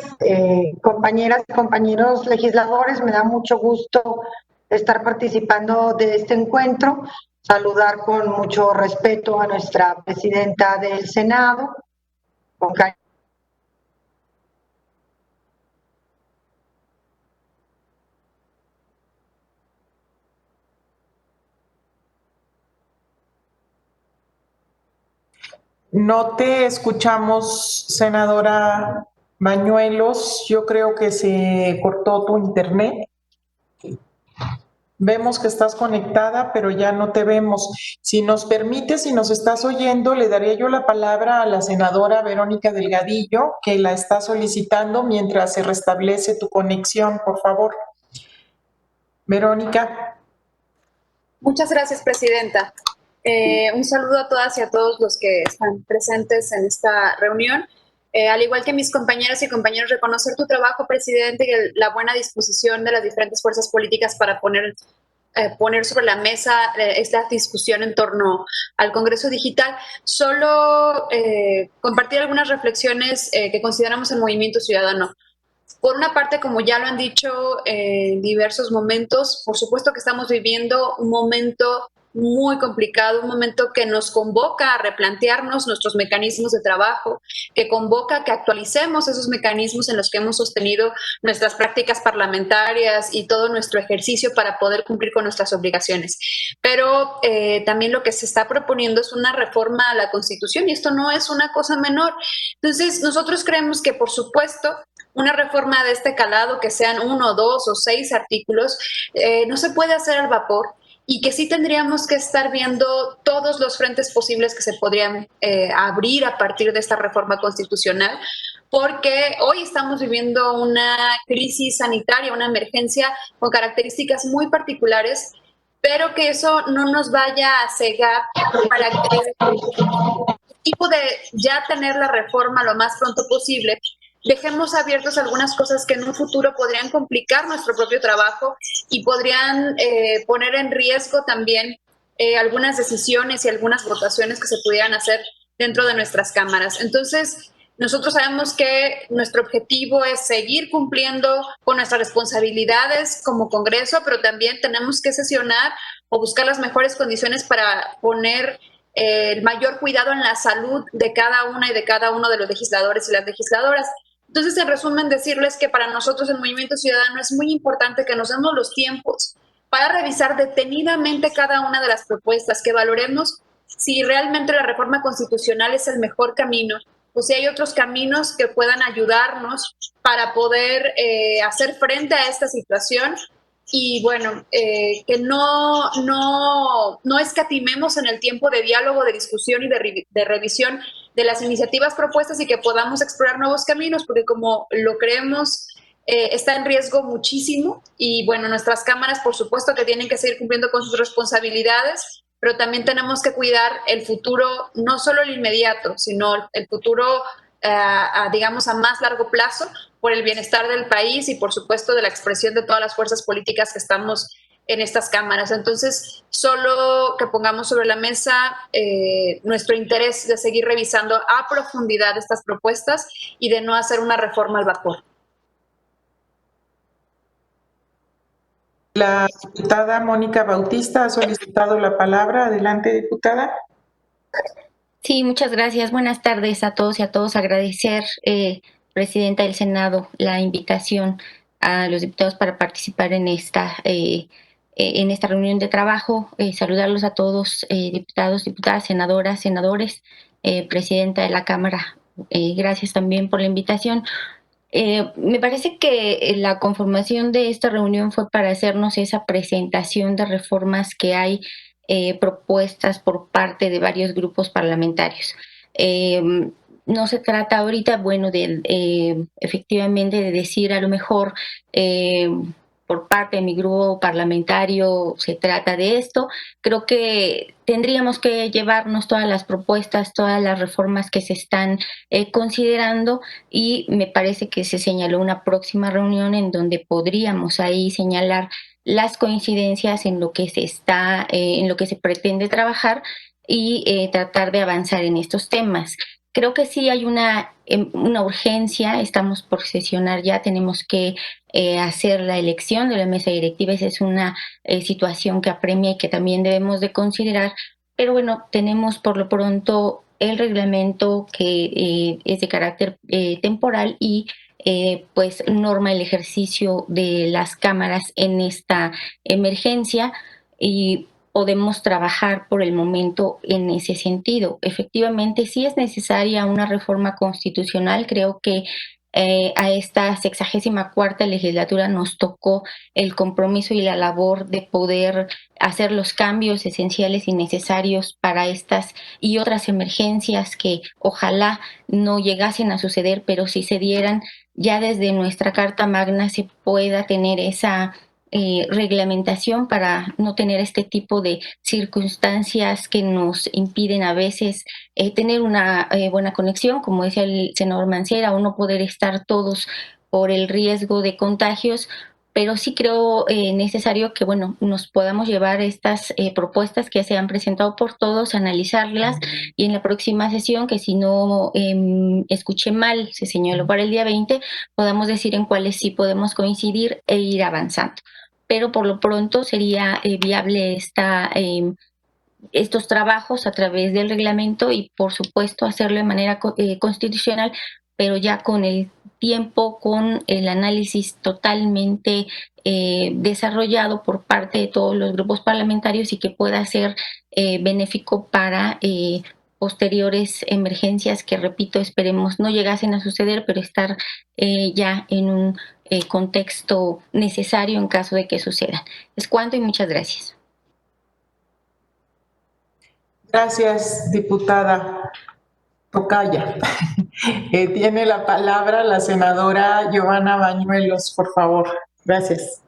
compañeras y compañeros legisladores. Me da mucho gusto estar participando de este encuentro. Saludar con mucho respeto a nuestra presidenta del Senado, con cariño. No te escuchamos, senadora Bañuelos. Yo creo que se cortó tu internet. Vemos que estás conectada, pero ya no te vemos. Si nos permites, si nos estás oyendo, le daría yo la palabra a la senadora Verónica Delgadillo, que la está solicitando mientras se restablece tu conexión, por favor. Verónica. Muchas gracias, presidenta. Un saludo a todas y a todos los que están presentes en esta reunión. Al igual que mis compañeras y compañeros, reconocer tu trabajo, presidente, y la buena disposición de las diferentes fuerzas políticas para poner sobre la mesa esta discusión en torno al Congreso Digital. Solo compartir algunas reflexiones que consideramos el Movimiento Ciudadano. Por una parte, como ya lo han dicho en diversos momentos, por supuesto que estamos viviendo un momento muy complicado, un momento que nos convoca a replantearnos nuestros mecanismos de trabajo, que convoca a que actualicemos esos mecanismos en los que hemos sostenido nuestras prácticas parlamentarias y todo nuestro ejercicio para poder cumplir con nuestras obligaciones. Pero también lo que se está proponiendo es una reforma a la Constitución y esto no es una cosa menor. Entonces, nosotros creemos que, por supuesto, una reforma de este calado, que sean 1, 2 o 6 artículos, no se puede hacer al vapor. y que sí tendríamos que estar viendo todos los frentes posibles que se podrían abrir a partir de esta reforma constitucional, porque hoy estamos viviendo una crisis sanitaria, una emergencia con características muy particulares, pero que eso no nos vaya a cegar para que el tipo de ya tener la reforma lo más pronto posible, dejemos abiertos algunas cosas que en un futuro podrían complicar nuestro propio trabajo y podrían poner en riesgo también algunas decisiones y algunas votaciones que se pudieran hacer dentro de nuestras cámaras. Entonces, nosotros sabemos que nuestro objetivo es seguir cumpliendo con nuestras responsabilidades como Congreso, pero también tenemos que sesionar o buscar las mejores condiciones para poner el mayor cuidado en la salud de cada una y de cada uno de los legisladores y las legisladoras. Entonces, en resumen, decirles que para nosotros el Movimiento Ciudadano es muy importante que nos demos los tiempos para revisar detenidamente cada una de las propuestas, que valoremos si realmente la reforma constitucional es el mejor camino o si hay otros caminos que puedan ayudarnos para poder hacer frente a esta situación y, bueno, que no escatimemos en el tiempo de diálogo, de discusión y de revisión de las iniciativas propuestas y que podamos explorar nuevos caminos, porque como lo creemos, está en riesgo muchísimo y, bueno, nuestras cámaras, por supuesto, que tienen que seguir cumpliendo con sus responsabilidades, pero también tenemos que cuidar el futuro, no solo el inmediato, sino el futuro, digamos, a más largo plazo, por el bienestar del país y, por supuesto, de la expresión de todas las fuerzas políticas que estamos en estas cámaras. Entonces, solo que pongamos sobre la mesa nuestro interés de seguir revisando a profundidad estas propuestas y de no hacer una reforma al vapor. La diputada Mónica Bautista ha solicitado la palabra. Adelante, diputada. Sí, muchas gracias. Buenas tardes a todos y a todos. Agradecer, Presidenta del Senado, la invitación a los diputados para participar en esta reunión de trabajo. Saludarlos a todos, diputados, diputadas, senadoras, senadores, Presidenta de la Cámara. Gracias también por la invitación. Me parece que la conformación de esta reunión fue para hacernos esa presentación de reformas que hay propuestas por parte de varios grupos parlamentarios. No se trata ahorita, bueno, efectivamente de decir a lo mejor por parte de mi grupo parlamentario se trata de esto. Creo que tendríamos que llevarnos todas las propuestas, todas las reformas que se están considerando y me parece que se señaló una próxima reunión en donde podríamos ahí señalar las coincidencias en lo que se pretende trabajar y tratar de avanzar en estos temas. Creo que sí hay una urgencia, estamos por sesionar ya, tenemos que hacer la elección de la mesa directiva, esa es una situación que apremia y que también debemos de considerar, pero bueno, tenemos por lo pronto el reglamento que es de carácter temporal y pues norma el ejercicio de las cámaras en esta emergencia y podemos trabajar por el momento en ese sentido. Efectivamente, sí es necesaria una reforma constitucional. Creo que a esta 64ª legislatura nos tocó el compromiso y la labor de poder hacer los cambios esenciales y necesarios para estas y otras emergencias que ojalá no llegasen a suceder, pero si se dieran, ya desde nuestra Carta Magna se pueda tener esa reglamentación para no tener este tipo de circunstancias que nos impiden a veces tener una buena conexión, como decía el senador Mancera, o no poder estar todos por el riesgo de contagios, pero sí creo necesario que, bueno, nos podamos llevar estas propuestas que se han presentado por todos, analizarlas y en la próxima sesión, que si no escuché mal, se señaló para el día 20, podamos decir en cuáles sí podemos coincidir e ir avanzando. Pero por lo pronto sería viable estos trabajos a través del reglamento y, por supuesto, hacerlo de manera constitucional, pero ya con el tiempo, con el análisis totalmente desarrollado por parte de todos los grupos parlamentarios y que pueda ser benéfico para posteriores emergencias que, repito, esperemos no llegasen a suceder, pero estar ya en un contexto necesario en caso de que sucedan. Es cuanto y muchas gracias. Gracias, diputada Tocaya. Tiene la palabra la senadora Giovanna Bañuelos, por favor. Gracias.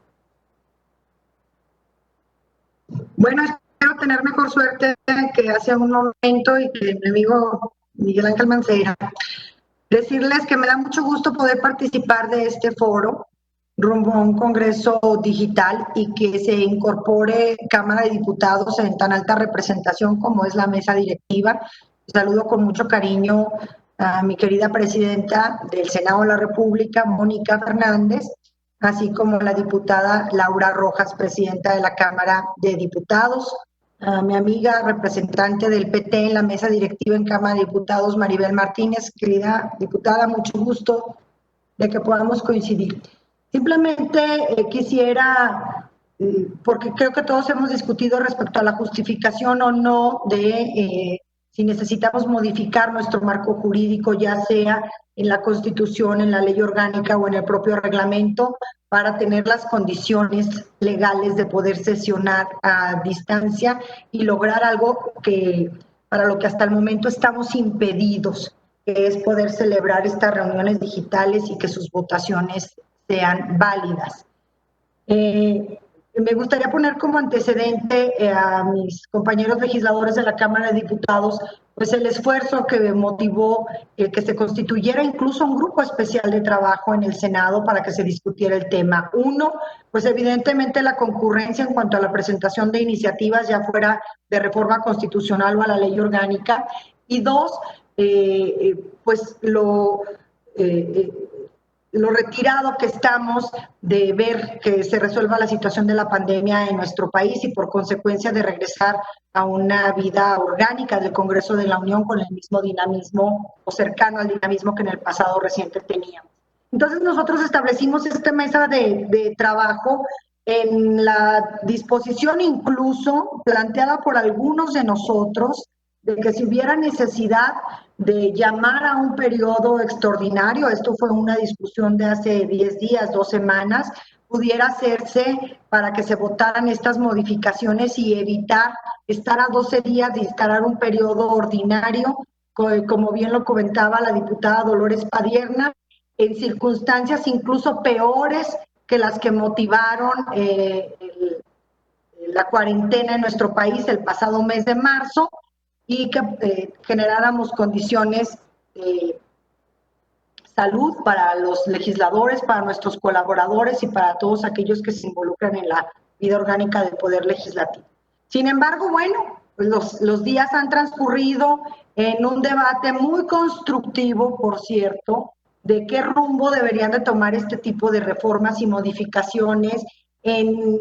Bueno, espero tener mejor suerte que hace un momento y que mi amigo Miguel Ángel Mancera. Decirles que me da mucho gusto poder participar de este foro rumbo a un congreso digital y que se incorpore Cámara de Diputados en tan alta representación como es la mesa directiva. Saludo con mucho cariño a mi querida presidenta del Senado de la República, Mónica Fernández, así como la diputada Laura Rojas, presidenta de la Cámara de Diputados, a mi amiga representante del PT en la mesa directiva en Cámara de Diputados, Maribel Martínez. Querida diputada, mucho gusto de que podamos coincidir. Simplemente quisiera, porque creo que todos hemos discutido respecto a la justificación o no de si necesitamos modificar nuestro marco jurídico, ya sea en la Constitución, en la ley orgánica o en el propio reglamento, para tener las condiciones legales de poder sesionar a distancia y lograr algo que para lo que hasta el momento estamos impedidos, que es poder celebrar estas reuniones digitales y que sus votaciones sean válidas. Me gustaría poner como antecedente a mis compañeros legisladores de la Cámara de Diputados, pues el esfuerzo que motivó que se constituyera incluso un grupo especial de trabajo en el Senado para que se discutiera el tema. Uno, pues evidentemente la concurrencia en cuanto a la presentación de iniciativas, ya fuera de reforma constitucional o a la ley orgánica. Y dos, pues lo retirado que estamos de ver que se resuelva la situación de la pandemia en nuestro país y por consecuencia de regresar a una vida orgánica del Congreso de la Unión con el mismo dinamismo o cercano al dinamismo que en el pasado reciente teníamos. Entonces nosotros establecimos esta mesa de trabajo en la disposición incluso planteada por algunos de nosotros de que si hubiera necesidad de llamar a un periodo extraordinario, esto fue una discusión de hace 10 días, 2 semanas, pudiera hacerse para que se votaran estas modificaciones y evitar estar a 12 días de instalar un periodo ordinario, como bien lo comentaba la diputada Dolores Padierna, en circunstancias incluso peores que las que motivaron la cuarentena en nuestro país el pasado mes de marzo, y que generáramos condiciones de salud para los legisladores, para nuestros colaboradores y para todos aquellos que se involucran en la vida orgánica del Poder Legislativo. Sin embargo, bueno, los días han transcurrido en un debate muy constructivo, por cierto, de qué rumbo deberían de tomar este tipo de reformas y modificaciones en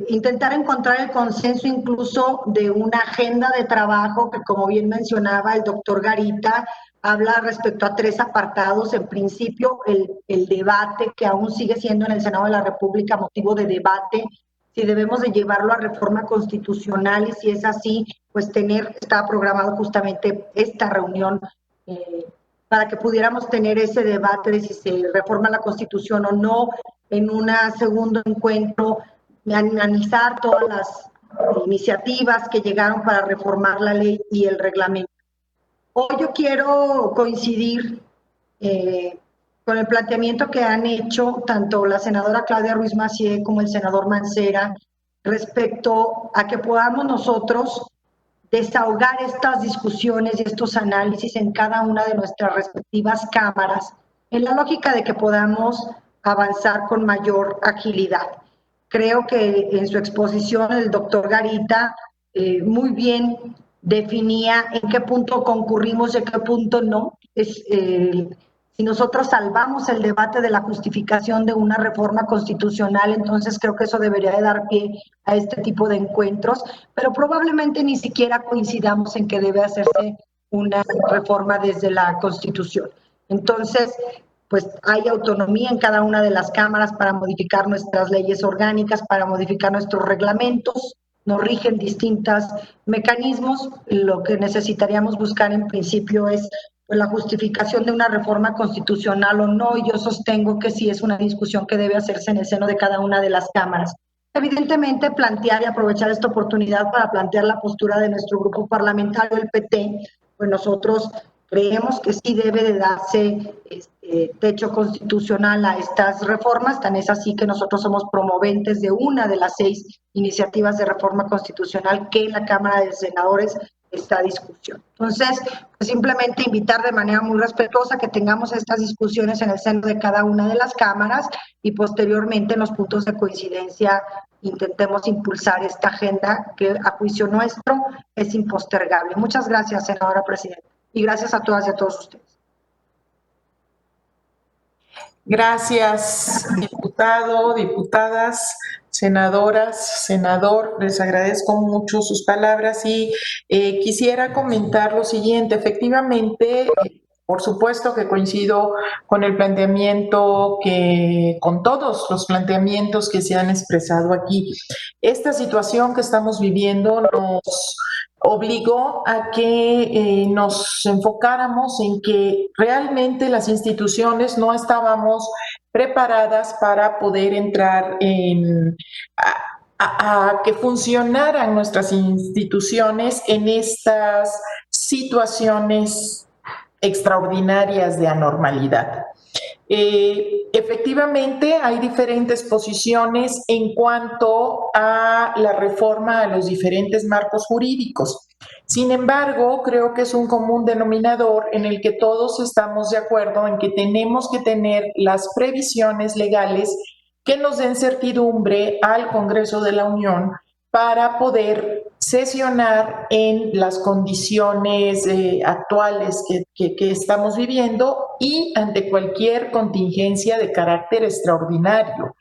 intentar encontrar el consenso incluso de una agenda de trabajo que, como bien mencionaba el doctor Garita, habla respecto a 3 apartados. En principio, el debate, que aún sigue siendo en el Senado de la República motivo de debate, si debemos de llevarlo a reforma constitucional y si es así, pues está programado justamente esta reunión para que pudiéramos tener ese debate de si se reforma la Constitución o no en un segundo encuentro, analizar todas las iniciativas que llegaron para reformar la ley y el reglamento. Hoy yo quiero coincidir con el planteamiento que han hecho tanto la senadora Claudia Ruiz Massieu como el senador Mancera respecto a que podamos nosotros desahogar estas discusiones y estos análisis en cada una de nuestras respectivas cámaras, en la lógica de que podamos avanzar con mayor agilidad. Creo que en su exposición el doctor Garita muy bien definía en qué punto concurrimos y en qué punto no. Si nosotros salvamos el debate de la justificación de una reforma constitucional, entonces creo que eso debería de dar pie a este tipo de encuentros, pero probablemente ni siquiera coincidamos en que debe hacerse una reforma desde la Constitución. Entonces, pues hay autonomía en cada una de las cámaras para modificar nuestras leyes orgánicas, para modificar nuestros reglamentos, nos rigen distintos mecanismos. Lo que necesitaríamos buscar en principio es la justificación de una reforma constitucional o no, y yo sostengo que sí es una discusión que debe hacerse en el seno de cada una de las cámaras. evidentemente plantear y aprovechar esta oportunidad para plantear la postura de nuestro grupo parlamentario, el PT. Pues nosotros creemos que sí debe de darse techo constitucional a estas reformas, tan es así que nosotros somos promoventes de una de las 6 iniciativas de reforma constitucional que en la Cámara de Senadores está a discusión. Entonces, pues simplemente invitar de manera muy respetuosa que tengamos estas discusiones en el seno de cada una de las cámaras y posteriormente en los puntos de coincidencia intentemos impulsar esta agenda que a juicio nuestro es impostergable. Muchas gracias, senadora presidenta, y gracias a todas y a todos ustedes. Gracias, diputado, diputadas, senadoras, senador. Les agradezco mucho sus palabras y quisiera comentar lo siguiente. Efectivamente, por supuesto que coincido con el planteamiento con todos los planteamientos que se han expresado aquí. Esta situación que estamos viviendo nos obligó a que nos enfocáramos en que realmente las instituciones no estábamos preparadas para poder entrar a que funcionaran nuestras instituciones en estas situaciones extraordinarias de anormalidad. Efectivamente, hay diferentes posiciones en cuanto a la reforma a los diferentes marcos jurídicos. Sin embargo, creo que es un común denominador en el que todos estamos de acuerdo en que tenemos que tener las previsiones legales que nos den certidumbre al Congreso de la Unión para poder sesionar en las condiciones actuales que estamos viviendo y ante cualquier contingencia de carácter extraordinario.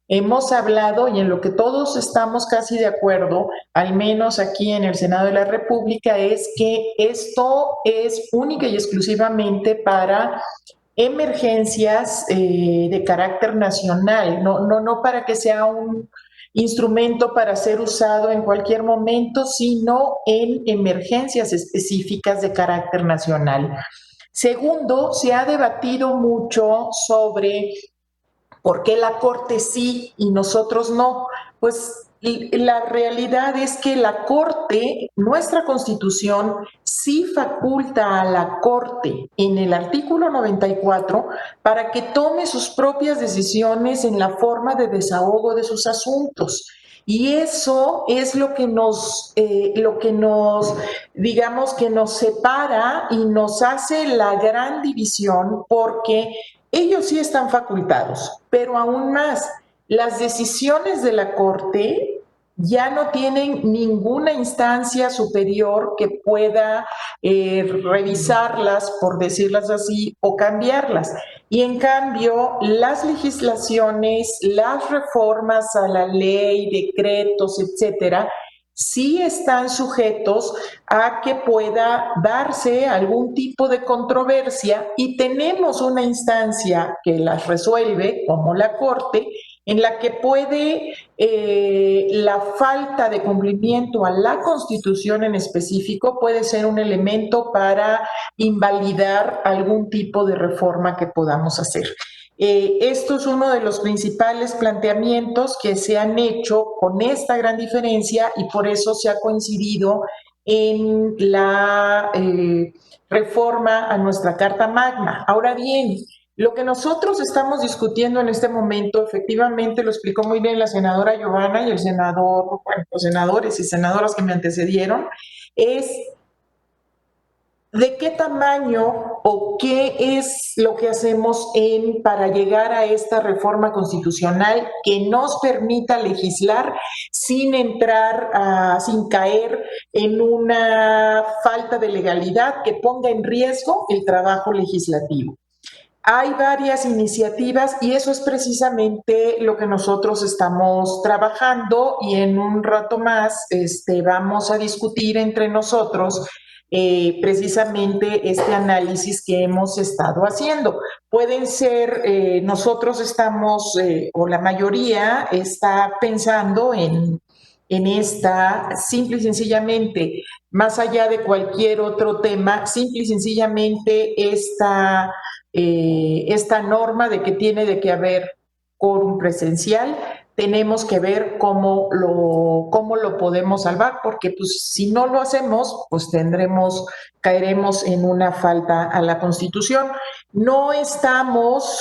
Hemos hablado, y en lo que todos estamos casi de acuerdo, al menos aquí en el Senado de la República, es que esto es única y exclusivamente para emergencias de carácter nacional, no para que sea un instrumento para ser usado en cualquier momento, sino en emergencias específicas de carácter nacional. Segundo, se ha debatido mucho sobre por qué la Corte sí y nosotros no. Pues la realidad es que la Corte, nuestra Constitución, sí faculta a la Corte en el artículo 94 para que tome sus propias decisiones en la forma de desahogo de sus asuntos. Y eso es lo que nos, digamos, que nos separa y nos hace la gran división, porque ellos sí están facultados, pero aún más, las decisiones de la Corte ya no tienen ninguna instancia superior que pueda revisarlas, por decirlas así, o cambiarlas. Y en cambio, las legislaciones, las reformas a la ley, decretos, etcétera, sí están sujetos a que pueda darse algún tipo de controversia y tenemos una instancia que las resuelve, como la Corte, en la que puede la falta de cumplimiento a la Constitución en específico puede ser un elemento para invalidar algún tipo de reforma que podamos hacer. Esto es uno de los principales planteamientos que se han hecho con esta gran diferencia y por eso se ha coincidido en la reforma a nuestra Carta Magna. Ahora bien, lo que nosotros estamos discutiendo en este momento, efectivamente lo explicó muy bien la senadora Giovanna y el senador, bueno, los senadores y senadoras que me antecedieron, es de qué tamaño o qué es lo que hacemos para llegar a esta reforma constitucional que nos permita legislar sin entrar, sin caer en una falta de legalidad que ponga en riesgo el trabajo legislativo. Hay varias iniciativas y eso es precisamente lo que nosotros estamos trabajando y en un rato más vamos a discutir entre nosotros precisamente este análisis que hemos estado haciendo. Pueden ser, nosotros estamos, o la mayoría está pensando en esta, simple y sencillamente, más allá de cualquier otro tema, simple y sencillamente esta norma de que tiene de que haber quórum presencial tenemos que ver cómo lo podemos salvar, porque pues si no lo hacemos, pues caeremos en una falta a la Constitución. Estamos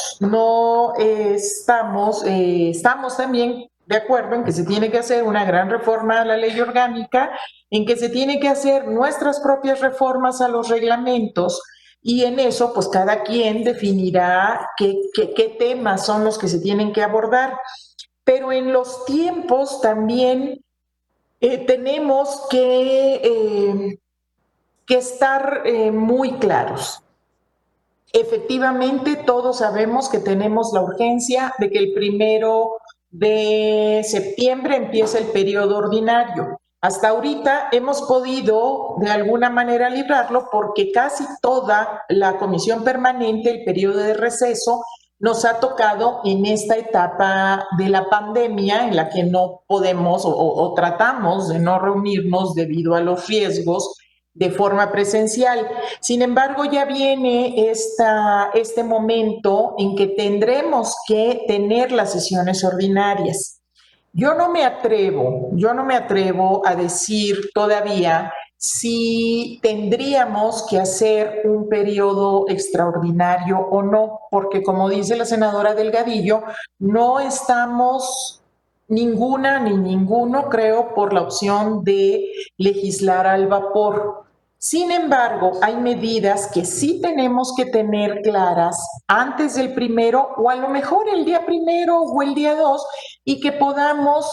también de acuerdo en que se tiene que hacer una gran reforma a la ley orgánica, en que se tiene que hacer nuestras propias reformas a los reglamentos, y en eso pues cada quien definirá qué temas son los que se tienen que abordar. Pero en los tiempos también tenemos que estar muy claros. Efectivamente, todos sabemos que tenemos la urgencia de que el 1 de septiembre empiece el periodo ordinario. Hasta ahorita hemos podido de alguna manera librarlo porque casi toda la comisión permanente, el periodo de receso, nos ha tocado en esta etapa de la pandemia en la que no podemos o tratamos de no reunirnos debido a los riesgos de forma presencial. Sin embargo, ya viene este momento en que tendremos que tener las sesiones ordinarias. Yo no me atrevo a decir todavía si tendríamos que hacer un periodo extraordinario o no, porque como dice la senadora Delgadillo, no estamos ninguna ni ninguno, creo, por la opción de legislar al vapor. Sin embargo, hay medidas que sí tenemos que tener claras antes del 1 o a lo mejor el día 1 o el día 2 y que podamos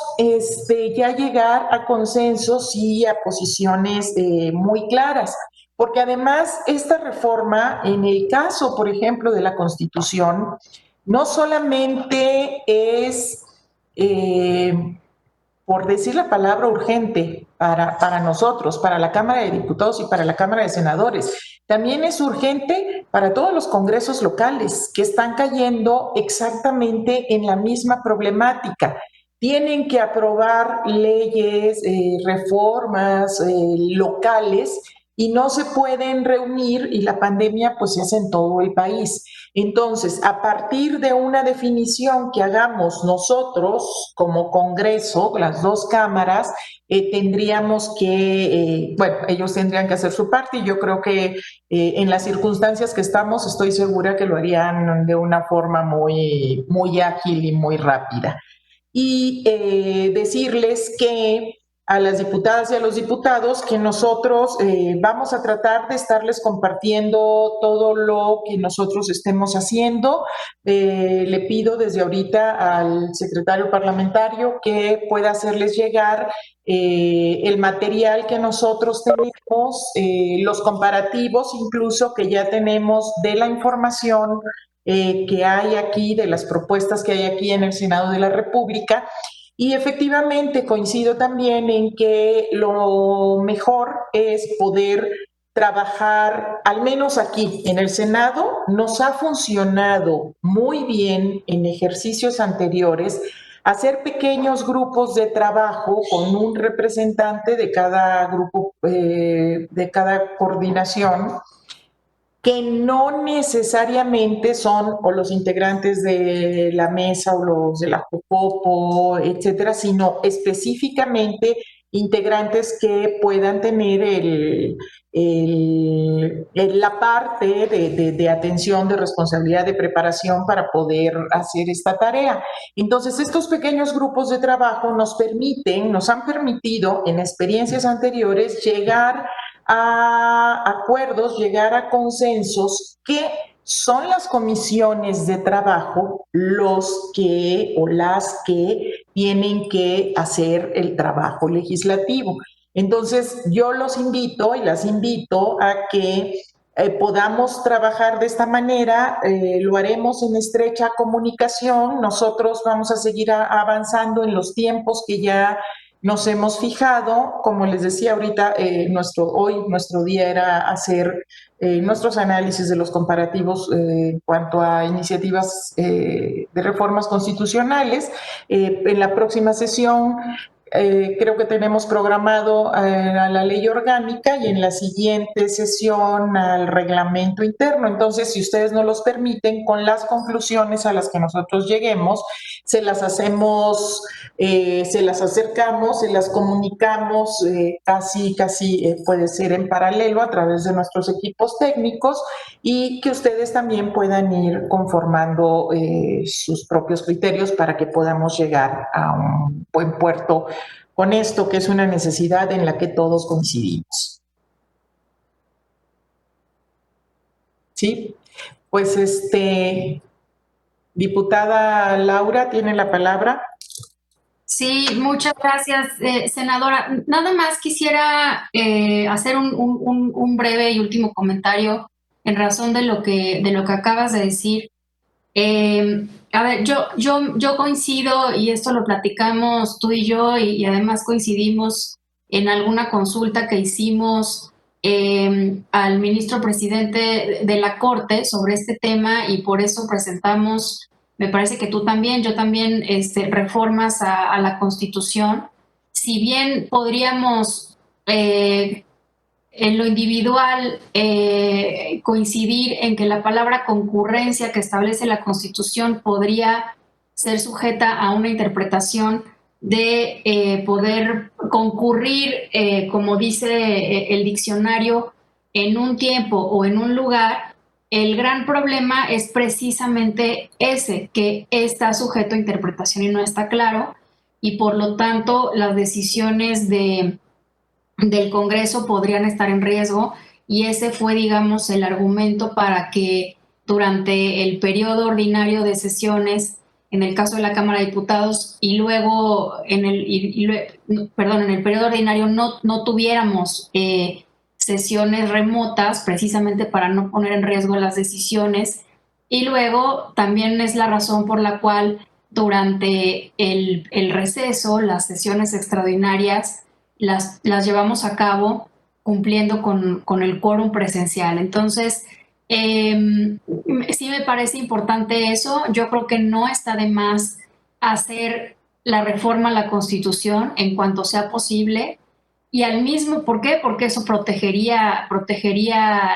ya llegar a consensos y a posiciones muy claras. Porque además esta reforma, en el caso, por ejemplo, de la Constitución, no solamente es, por decir la palabra, urgente para nosotros, para la Cámara de Diputados y para la Cámara de Senadores, también es urgente para todos los congresos locales que están cayendo exactamente en la misma problemática. Tienen que aprobar leyes, reformas locales y no se pueden reunir y la pandemia pues es en todo el país. Entonces, a partir de una definición que hagamos nosotros como Congreso, las dos cámaras, tendríamos que, ellos tendrían que hacer su parte y yo creo que en las circunstancias que estamos, estoy segura que lo harían de una forma muy, muy ágil y muy rápida. Y decirles que a las diputadas y a los diputados que nosotros vamos a tratar de estarles compartiendo todo lo que nosotros estemos haciendo. Le pido desde ahorita al secretario parlamentario que pueda hacerles llegar el material que nosotros tenemos, los comparativos incluso que ya tenemos de la información que hay aquí, de las propuestas que hay aquí en el Senado de la República. Y efectivamente coincido también en que lo mejor es poder trabajar, al menos aquí en el Senado, nos ha funcionado muy bien en ejercicios anteriores hacer pequeños grupos de trabajo con un representante de cada grupo, de cada coordinación, que no necesariamente son o los integrantes de la mesa o los de la Jocopo, etcétera, sino específicamente integrantes que puedan tener la parte de atención, de responsabilidad, de preparación para poder hacer esta tarea. Entonces, estos pequeños grupos de trabajo nos han permitido en experiencias anteriores llegar a acuerdos, llegar a consensos que son las comisiones de trabajo los que o las que tienen que hacer el trabajo legislativo. Entonces, yo los invito y las invito a que podamos trabajar de esta manera, lo haremos en estrecha comunicación, nosotros vamos a seguir avanzando en los tiempos que ya nos hemos fijado. Como les decía ahorita, hoy nuestro día era hacer nuestros análisis de los comparativos en cuanto a iniciativas de reformas constitucionales. En la próxima sesión creo que tenemos programado a la ley orgánica y en la siguiente sesión al reglamento interno. Entonces, si ustedes no los permiten, con las conclusiones a las que nosotros lleguemos, se las hacemos, se las acercamos, se las comunicamos casi puede ser en paralelo a través de nuestros equipos técnicos y que ustedes también puedan ir conformando sus propios criterios para que podamos llegar a un buen puerto con esto, que es una necesidad en la que todos coincidimos. ¿Sí? Pues diputada Laura, tiene la palabra. Sí, muchas gracias, senadora. Nada más quisiera hacer un breve y último comentario en razón de lo que acabas de decir. A ver, yo coincido, y esto lo platicamos tú y yo, y además coincidimos en alguna consulta que hicimos al ministro presidente de la Corte sobre este tema, y por eso presentamos, me parece que tú también, yo también, reformas a la Constitución. Si bien podríamos en lo individual coincidir en que la palabra concurrencia que establece la Constitución podría ser sujeta a una interpretación de poder concurrir, como dice el diccionario, en un tiempo o en un lugar. El gran problema es precisamente ese, que está sujeto a interpretación y no está claro, y por lo tanto las decisiones del Congreso podrían estar en riesgo, y ese fue, digamos, el argumento para que durante el periodo ordinario de sesiones, en el caso de la Cámara de Diputados, y luego en el periodo ordinario no tuviéramos sesiones remotas, precisamente para no poner en riesgo las decisiones. Y luego también es la razón por la cual durante el receso, las sesiones extraordinarias, las llevamos a cabo cumpliendo con el quórum presencial. Entonces, sí me parece importante eso. Yo creo que no está de más hacer la reforma a la Constitución en cuanto sea posible, y al mismo, ¿por qué? Porque eso protegería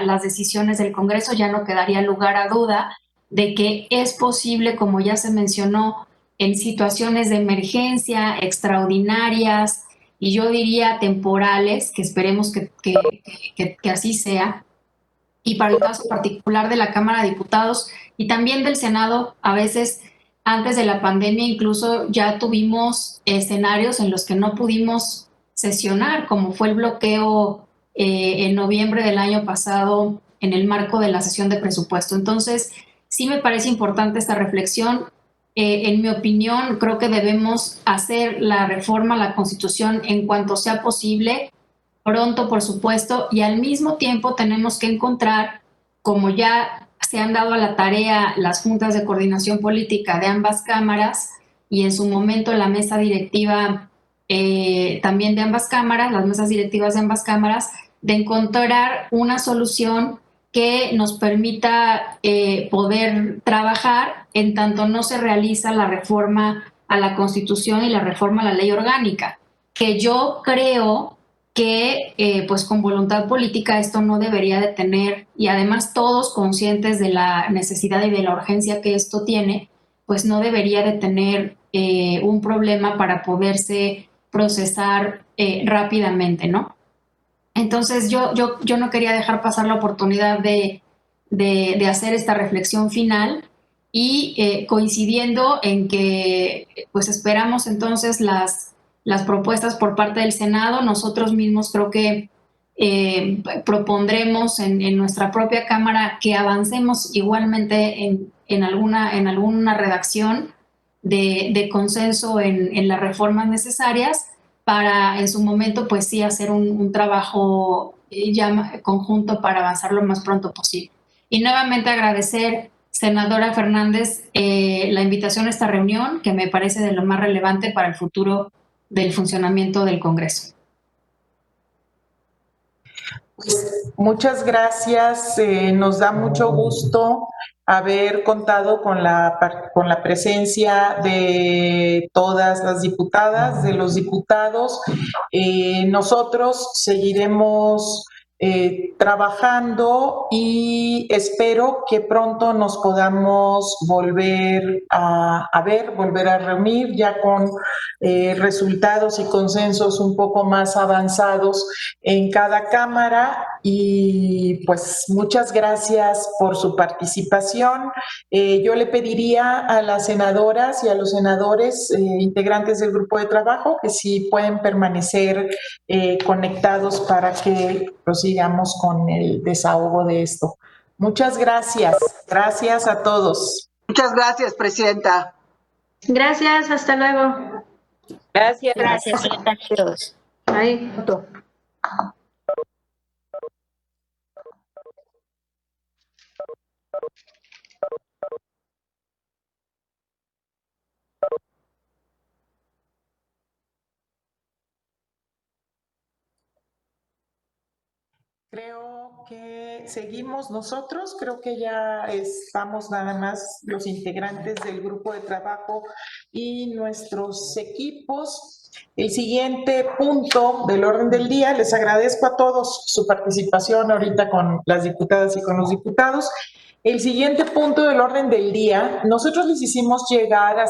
las decisiones del Congreso. Ya no quedaría lugar a duda de que es posible, como ya se mencionó, en situaciones de emergencia extraordinarias, y yo diría temporales, que esperemos que así sea. Y para el caso particular de la Cámara de Diputados y también del Senado, a veces antes de la pandemia incluso ya tuvimos escenarios en los que no pudimos sesionar, como fue el bloqueo en noviembre del año pasado en el marco de la sesión de presupuesto. Entonces, sí me parece importante esta reflexión. En mi opinión, creo que debemos hacer la reforma a la Constitución en cuanto sea posible, pronto, por supuesto, y al mismo tiempo tenemos que encontrar, como ya se han dado a la tarea las juntas de coordinación política de ambas cámaras y en su momento la mesa directiva también de ambas cámaras, las mesas directivas de ambas cámaras, de encontrar una solución que nos permita poder trabajar en tanto no se realiza la reforma a la Constitución y la reforma a la ley orgánica, que yo creo que pues con voluntad política esto no debería de tener, y además todos conscientes de la necesidad y de la urgencia que esto tiene, pues no debería de tener un problema para poderse procesar rápidamente, ¿no? Entonces yo no quería dejar pasar la oportunidad de hacer esta reflexión final, y coincidiendo en que pues esperamos entonces las propuestas por parte del Senado. Nosotros mismos creo que propondremos en nuestra propia Cámara que avancemos igualmente en alguna redacción de consenso en las reformas necesarias para en su momento pues sí hacer un trabajo ya conjunto para avanzar lo más pronto posible. Y nuevamente agradecer, senadora Fernández, la invitación a esta reunión, que me parece de lo más relevante para el futuro del funcionamiento del Congreso. Pues muchas gracias, nos da mucho gusto haber contado con la presencia de todas las diputadas, de los diputados. Nosotros seguiremos trabajando y espero que pronto nos podamos volver a ver, volver a reunir ya con resultados y consensos un poco más avanzados en cada cámara. Y pues muchas gracias por su participación. Yo le pediría a las senadoras y a los senadores integrantes del grupo de trabajo que si pueden permanecer conectados para que prosigamos con el desahogo de esto. Muchas gracias. Gracias a todos. Muchas gracias, Presidenta. Gracias, hasta luego. Gracias. Gracias, buenas tardes a todos. Bye. Creo que seguimos nosotros, creo que ya estamos nada más los integrantes del grupo de trabajo y nuestros equipos. El siguiente punto del orden del día, les agradezco a todos su participación ahorita con las diputadas y con los diputados. El siguiente punto del orden del día, nosotros les hicimos llegar a